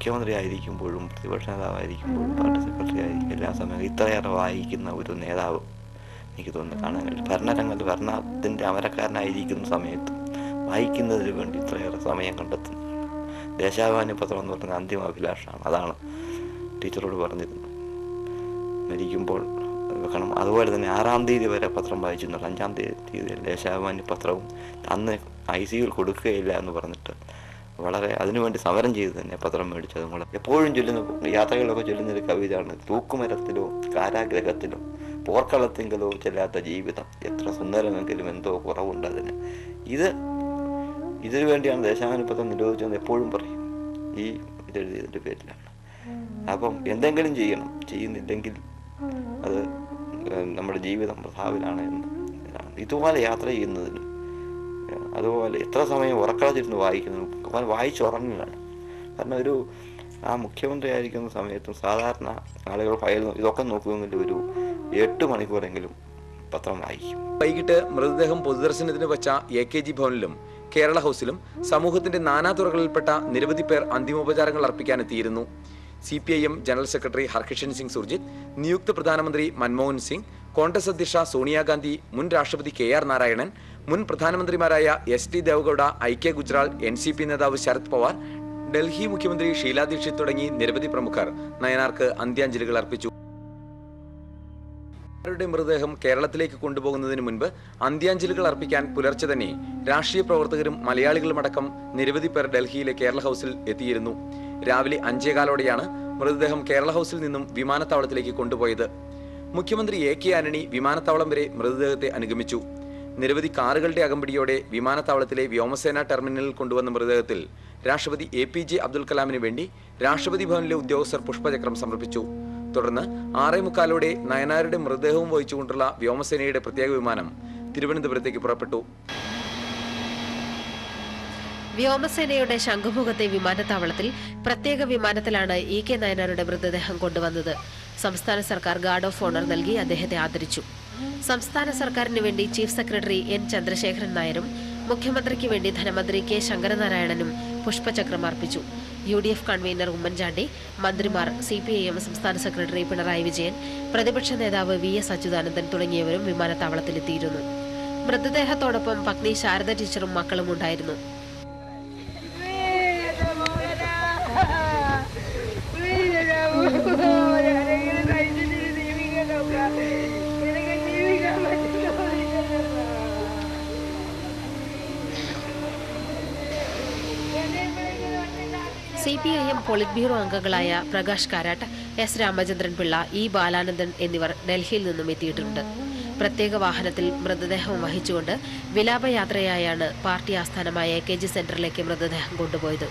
മുഖ്യമന്ത്രി ആയിരിക്കുമ്പോഴും പ്രതിപക്ഷ നേതാവായിരിക്കുമ്പോഴും പാർട്ടി സെക്രട്ടറി ആയിരിക്കും എല്ലാ സമയവും ഇത്രയേറെ വായിക്കുന്ന ഒരു നേതാവ് എനിക്ക് തോന്നുന്നു കാണാൻ കഴിയും. ഭരണരംഗത്ത് ഭരണത്തിൻ്റെ അമരക്കാരനായിരിക്കുന്ന സമയത്ത് വായിക്കുന്നതിന് വേണ്ടി ഇത്രയേറെ സമയം കണ്ടെത്തുന്നു. ദേശാഭിമാനി പത്രം എന്ന് പറയുന്ന അന്തിമ അഭിലാഷമാണ്. അതാണ് ടീച്ചറോട് പറഞ്ഞിരുന്നത് മരിക്കുമ്പോൾ വെക്കണം. അതുപോലെ തന്നെ 6-ാം തീയതി വരെ പത്രം വായിച്ചു എന്നുള്ള 5-ാം തീയതി ദേശാഭിമാനി പത്രവും അന്ന് ICUവിൽ കൊടുക്കുകയില്ല എന്ന് പറഞ്ഞിട്ട് വളരെ അതിനുവേണ്ടി സമരം ചെയ്ത് തന്നെ പത്രം മേടിച്ചത്. നമ്മൾ എപ്പോഴും ചൊല്ലുന്ന യാത്രകളൊക്കെ ചൊല്ലുന്നൊരു കവിതയാണ്, തൂക്കുമരത്തിലോ കാരാഗ്രഹത്തിലോ പോർക്കളത്തെങ്കിലോ ചെല്ലാത്ത ജീവിതം എത്ര സുന്ദരമെങ്കിലും എന്തോ കുറവുണ്ട് അതിന്. ഇതിനു വേണ്ടിയാണ് ദേശാഭിമാനി പത്രം നിരോധിച്ചതെന്ന് എപ്പോഴും പറയും. ഈ ഇതെഴുതിയതിൻ്റെ പേരിലാണ്. അപ്പം എന്തെങ്കിലും ചെയ്യണം, ചെയ്യുന്നില്ലെങ്കിൽ അത് നമ്മുടെ ജീവിതം പ്രധാവിലാണ് എന്ന്. ഇതുപോലെ യാത്ര ചെയ്യുന്നതിനും അതുപോലെ എത്ര സമയം ഉറക്കളച്ചിരുന്ന് വായിക്കുന്നു, അവൻ വായിച്ചുറങ്ങുകയാണ്. കാരണം ആ മുഖ്യമന്ത്രി ആയിരിക്കുന്ന സമയത്തും സാധാരണ ആളുകൾ ഫയൽ ഇതൊക്കെ നോക്കുമെങ്കിൽ ഒരു 8 മണിക്കൂറെങ്കിലും പത്രം വായിക്കും. വൈകിട്ട് മൃതദേഹം പൊതുദർശനത്തിന് വച്ച AKG ഭവനിലും കേരള ഹൗസിലും സമൂഹത്തിന്റെ നാനാതുറകളിൽപ്പെട്ട നിരവധി പേർ അന്തിമോപചാരങ്ങൾ അർപ്പിക്കാനെത്തിയിരുന്നു. CPIM general secretary Harkishan Singh Surjit, നിയുക്ത പ്രധാനമന്ത്രി മൻമോഹൻ സിംഗ്, കോൺഗ്രസ് അധ്യക്ഷ സോണിയാഗാന്ധി, മുൻ രാഷ്ട്രപതി KR നാരായണൻ, മുൻ പ്രധാനമന്ത്രിമാരായ ST Deve Gowda, IK Gujral, NCP നേതാവ് ശരത് പവാർ, ഡൽഹി മുഖ്യമന്ത്രി ഷീലാ ദീക്ഷിത് തുടങ്ങി നിരവധി പ്രമുഖർ നയനാർക്ക് അന്ത്യാഞ്ജലികൾ അർപ്പിച്ചു. രുടെ മൃതദേഹം കേരളത്തിലേക്ക് കൊണ്ടുപോകുന്നതിന് മുൻപ് അന്ത്യാഞ്ജലികൾ അർപ്പിക്കാൻ പുലർച്ചെ തന്നെ രാഷ്ട്രീയ പ്രവർത്തകരും മലയാളികളുമടക്കം നിരവധി പേർ ഡൽഹിയിലെ കേരള ഹൗസിൽ എത്തിയിരുന്നു. രാവിലെ 5:15 മൃതദേഹം കേരള ഹൗസിൽ നിന്നും വിമാനത്താവളത്തിലേക്ക് കൊണ്ടുപോയത്. മുഖ്യമന്ത്രി AK ആന്റണി വിമാനത്താവളം വരെ മൃതദേഹത്തെ അനുഗമിച്ചു. നിരവധി കാറുകളുടെ അകമ്പടിയോടെ വിമാനത്താവളത്തിലെ വ്യോമസേന ടെർമിനലിൽ കൊണ്ടുവന്ന മൃതദേഹത്തിൽ രാഷ്ട്രപതി APJ അബ്ദുൽ കലാമിന് വേണ്ടി രാഷ്ട്രപതി ഭവനിലെ ഉദ്യോഗസ്ഥർ പുഷ്പചക്രം സമർപ്പിച്ചു. തുടർന്ന് 6:45 നയനാരുടെ മൃതദേഹവും വഹിച്ചുകൊണ്ടുള്ള വ്യോമസേനയുടെ പ്രത്യേക വിമാനം തിരുവനന്തപുരത്തേക്ക് പുറപ്പെട്ടു. വ്യോമസേനയുടെ ശംഖുമുഖത്തെ വിമാനത്താവളത്തിൽ പ്രത്യേക വിമാനത്തിലാണ് EK നയനാരുടെ മൃതദേഹം കൊണ്ടുവന്നത്. സംസ്ഥാന സർക്കാർ ഗാർഡ് ഓഫ് ഓണർ നൽകി അദ്ദേഹത്തെ ആദരിച്ചു. സംസ്ഥാന സർക്കാരിന് വേണ്ടി ചീഫ് സെക്രട്ടറി N ചന്ദ്രശേഖരൻ നായരും മുഖ്യമന്ത്രിക്ക് വേണ്ടി ധനമന്ത്രി K ശങ്കരനാരായണനും പുഷ്പചക്രം അർപ്പിച്ചു. UDF കൺവീനർ ഉമ്മൻചാണ്ടി, മന്ത്രിമാർ, CPIM സംസ്ഥാന സെക്രട്ടറി പിണറായി വിജയൻ, പ്രതിപക്ഷ നേതാവ് VS അച്യുതാനന്ദൻ തുടങ്ങിയവരും വിമാനത്താവളത്തിലെത്തിയിരുന്നു. മൃതദേഹത്തോടൊപ്പം പത്നി ശാരദ ടീച്ചറും മക്കളും ഉണ്ടായിരുന്നു. CPIM പോളിറ്റ് ബ്യൂറോ അംഗങ്ങളായ പ്രകാശ് കാരാട്ട്, S രാമചന്ദ്രൻ പിള്ള, E ബാലാനന്ദൻ എന്നിവർ ഡൽഹിയിൽ നിന്നും എത്തിയിട്ടുണ്ട്. പ്രത്യേക വാഹനത്തിൽ മൃതദേഹം വഹിച്ചുകൊണ്ട് വിലാപയാത്രയായാണ് പാർട്ടി ആസ്ഥാനമായ AKG സെന്ററിലേക്ക് മൃതദേഹം കൊണ്ടുപോയത്.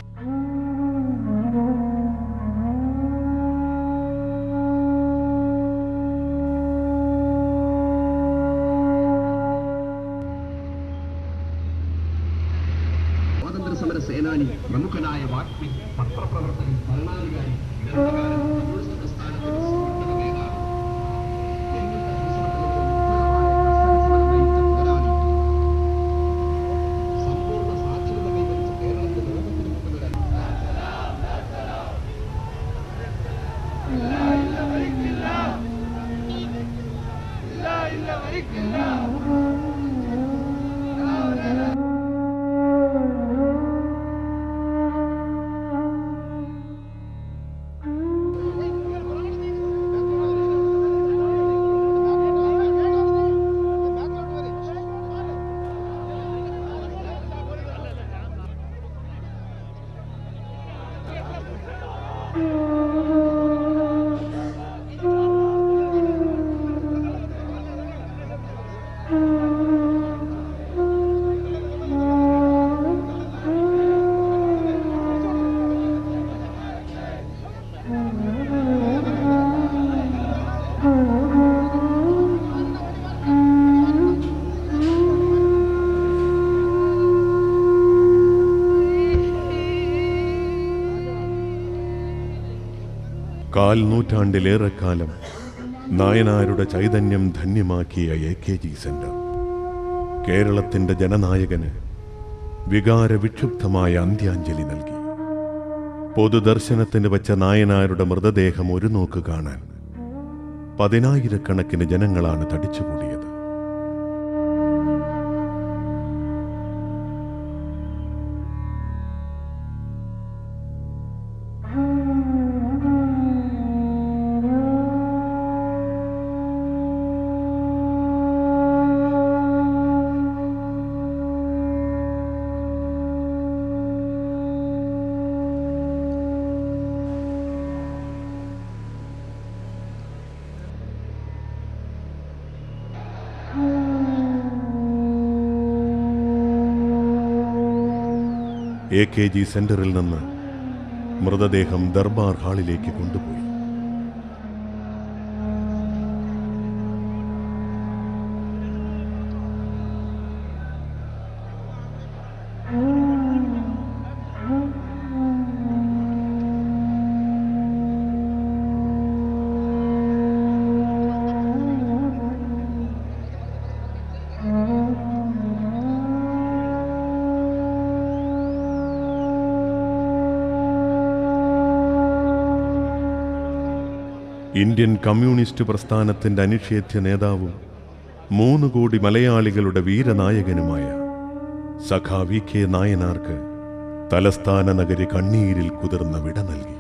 സമര സേനാനി, പ്രമുഖനായ വാഗ്മി, പത്രപ്രവർത്തകൻ, ഭരണാധികാരി, ഗ്രന്ഥകാരൻ, കമ്മ്യൂണിസ്റ്റ് പ്രസ്ഥാനത്തിന്റെ സമർപ്പണ നേതാവ്, സമ്പൂർണ്ണ സാക്ഷരത കൈവരിച്ച കേരളത്തെ ലോകത്തിന് മുമ്പിൽ കാൽനൂറ്റാണ്ടിലേറെക്കാലം നായനാരുടെ ചൈതന്യം ധന്യമാക്കിയ AKG സെന്റർ കേരളത്തിന്റെ ജനനായകന് വികാരവിക്ഷുബ്ധമായ അന്ത്യാഞ്ജലി നൽകി. പൊതുദർശനത്തിന് വച്ച നായനാരുടെ മൃതദേഹം ഒരു നോക്ക് കാണാൻ 10,000-കണക്കിന് ജനങ്ങളാണ് തടിച്ചുകൂടിയത്. AKG സെന്ററിൽ നിന്ന് മൃതദേഹം ദർബാർ ഹാളിലേക്ക് കൊണ്ടുപോയി. ഇന്ത്യൻ കമ്മ്യൂണിസ്റ്റ് പ്രസ്ഥാനത്തിന്റെ അനിഷേധ്യ നേതാവും 3 കോടി മലയാളികളുടെ വീരനായകനുമായ സഖാ VK നായനാർക്ക് തലസ്ഥാന നഗരി കണ്ണീരിൽ കുതിർന്ന വിട നൽകി.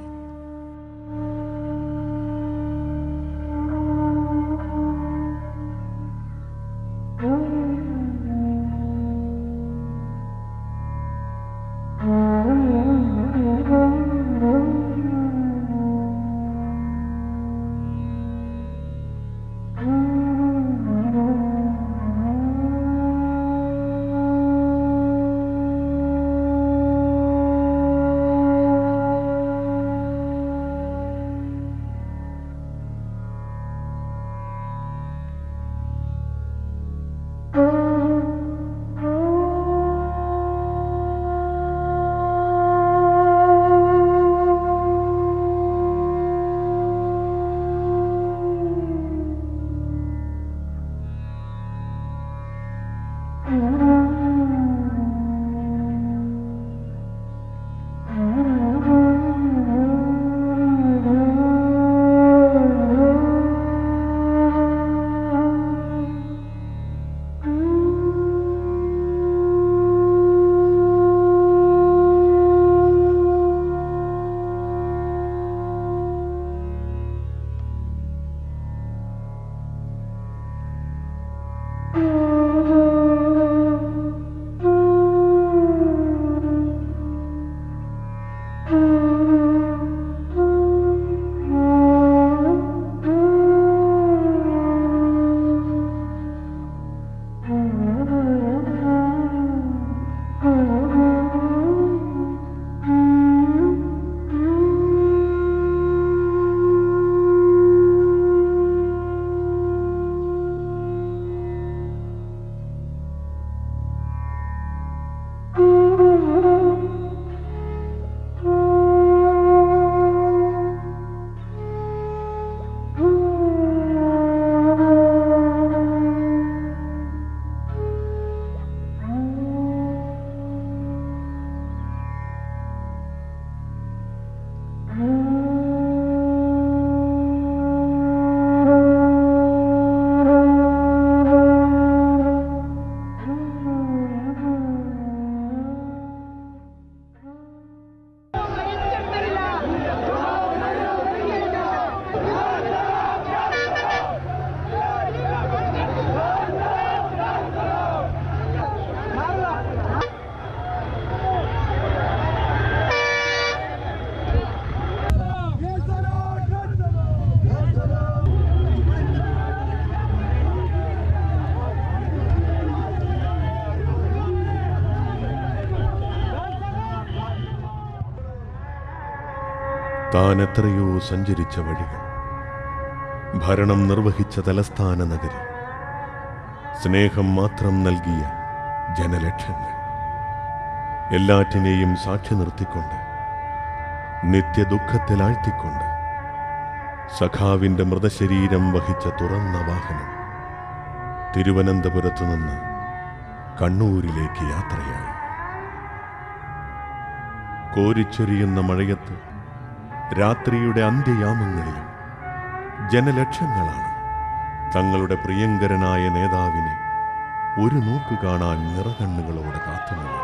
താൻ എത്രയോ സഞ്ചരിച്ച വഴികൾ, ഭരണം നിർവഹിച്ച തലസ്ഥാന നഗരി, സ്നേഹം മാത്രം നൽകിയ ജനലക്ഷങ്ങൾ, എല്ലാറ്റിനെയും സാക്ഷി നിർത്തിക്കൊണ്ട് നിത്യദുഃഖത്തിലാഴ്ത്തിക്കൊണ്ട് സഖാവിന്റെ മൃതശരീരം വഹിച്ച തുറന്ന വാഹനം തിരുവനന്തപുരത്തു നിന്ന് കണ്ണൂരിലേക്ക് യാത്രയായി. കോരിച്ചൊരിയുന്ന മഴയത്ത് രാത്രിയുടെ അന്ത്യയാമങ്ങളിലും ജനലക്ഷങ്ങളാണ് തങ്ങളുടെ പ്രിയങ്കരനായ നേതാവിനെ ഒരു നോക്ക് കാണാൻ നിറകണ്ണുകളോടെ കാത്തുനിന്നത്.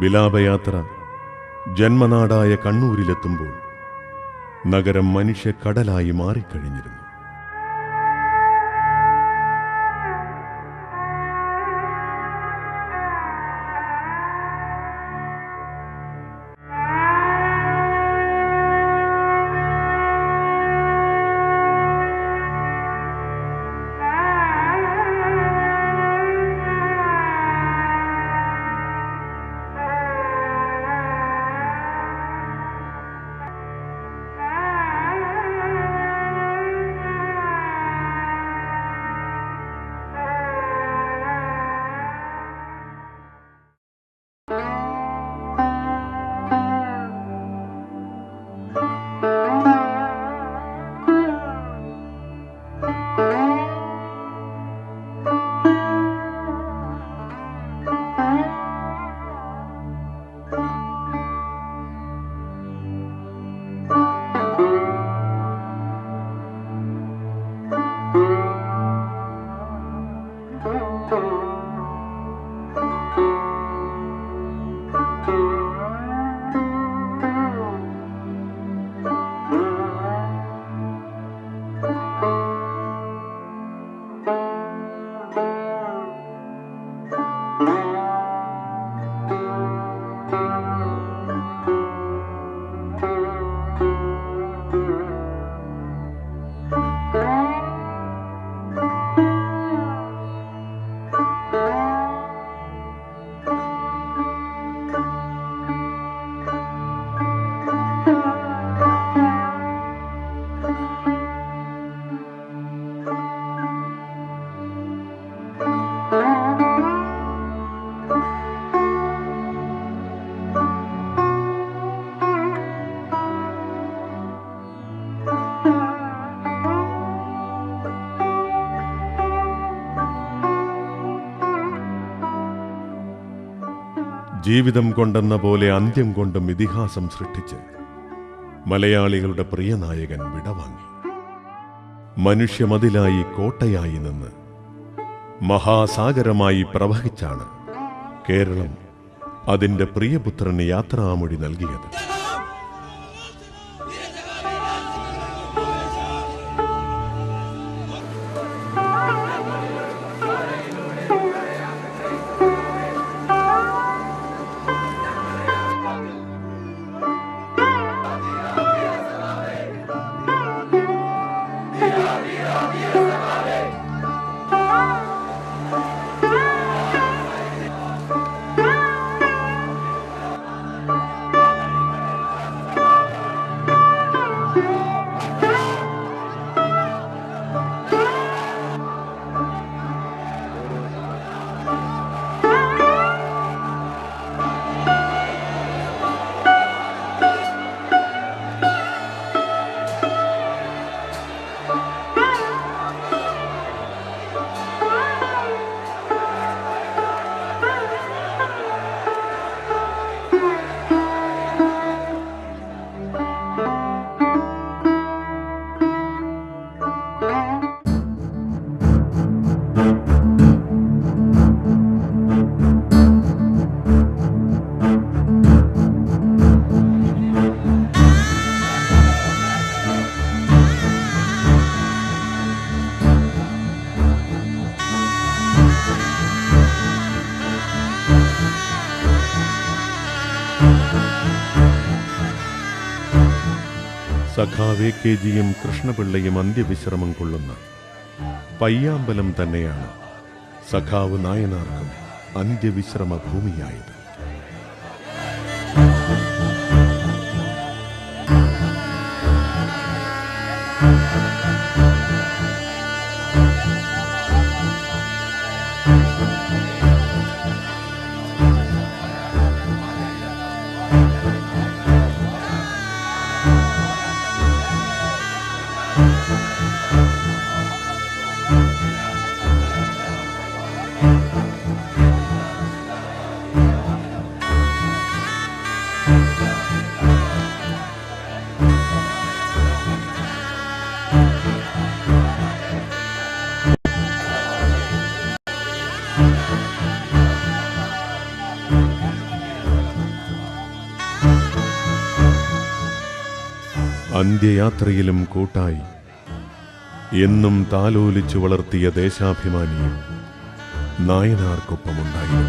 വിലാപയാത്ര ജന്മനാടായ കണ്ണൂരിലെത്തുമ്പോൾ നഗരം മനുഷ്യക്കടലായി മാറിക്കഴിഞ്ഞിരുന്നു. ജീവിതം കൊണ്ടെന്ന പോലെ അന്ത്യം കൊണ്ടും ഇതിഹാസം സൃഷ്ടിച്ച് മലയാളികളുടെ പ്രിയനായകൻ വിടവാങ്ങി. മനുഷ്യമതിലായി കോട്ടയായി നിന്ന് മഹാസാഗരമായി പ്രവഹിച്ചാണ് കേരളം അതിൻ്റെ പ്രിയപുത്രന് യാത്രാമൊഴി നൽകിയത്. സഖാവ് KGM കൃഷ്ണപിള്ളയും അന്ത്യവിശ്രമം കൊള്ളുന്ന പയ്യാമ്പലം തന്നെയാണ് സഖാവ് നായനാർക്കും അന്ത്യവിശ്രമ ഭൂമിയായത്. അന്ത്യയാത്രയിലും കൂട്ടായി എന്നും താലോലിച്ചു വളർത്തിയ ദേശാഭിമാനിയും നായനാർക്കൊപ്പമുണ്ടായിരുന്നു.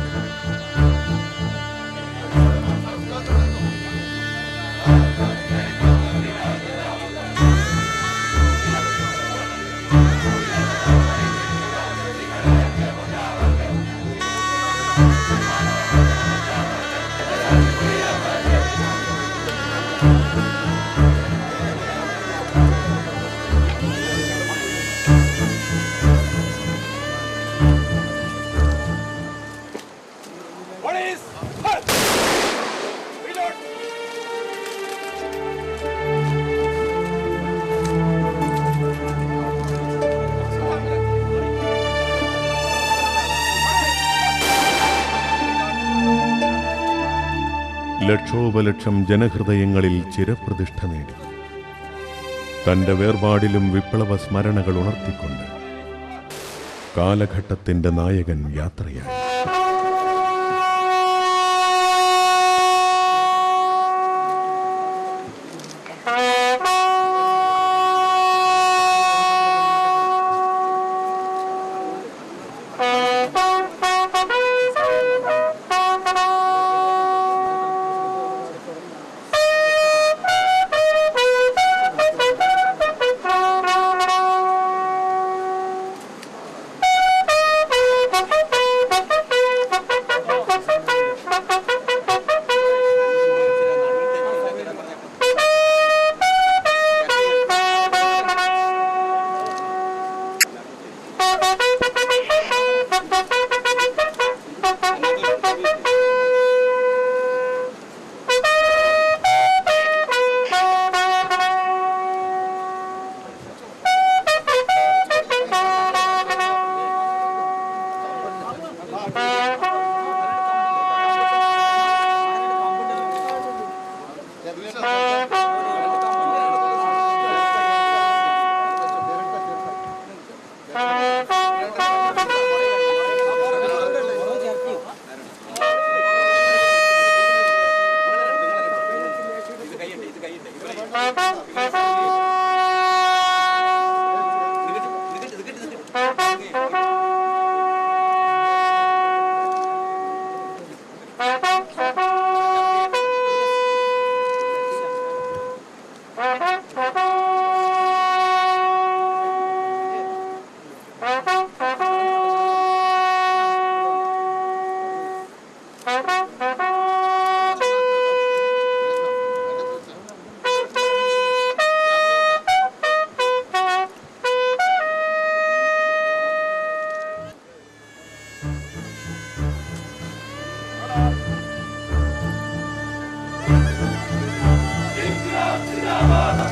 ലക്ഷോപലക്ഷം ജനഹൃദയങ്ങളിൽ ചിരപ്രതിഷ്ഠ നേടി തന്റെ വേർപാടിലും വിപ്ലവ സ്മരണകൾ ഉണർത്തിക്കൊണ്ട് കാലഘട്ടത്തിന്റെ നായകൻ യാത്രയായി. Zindabad!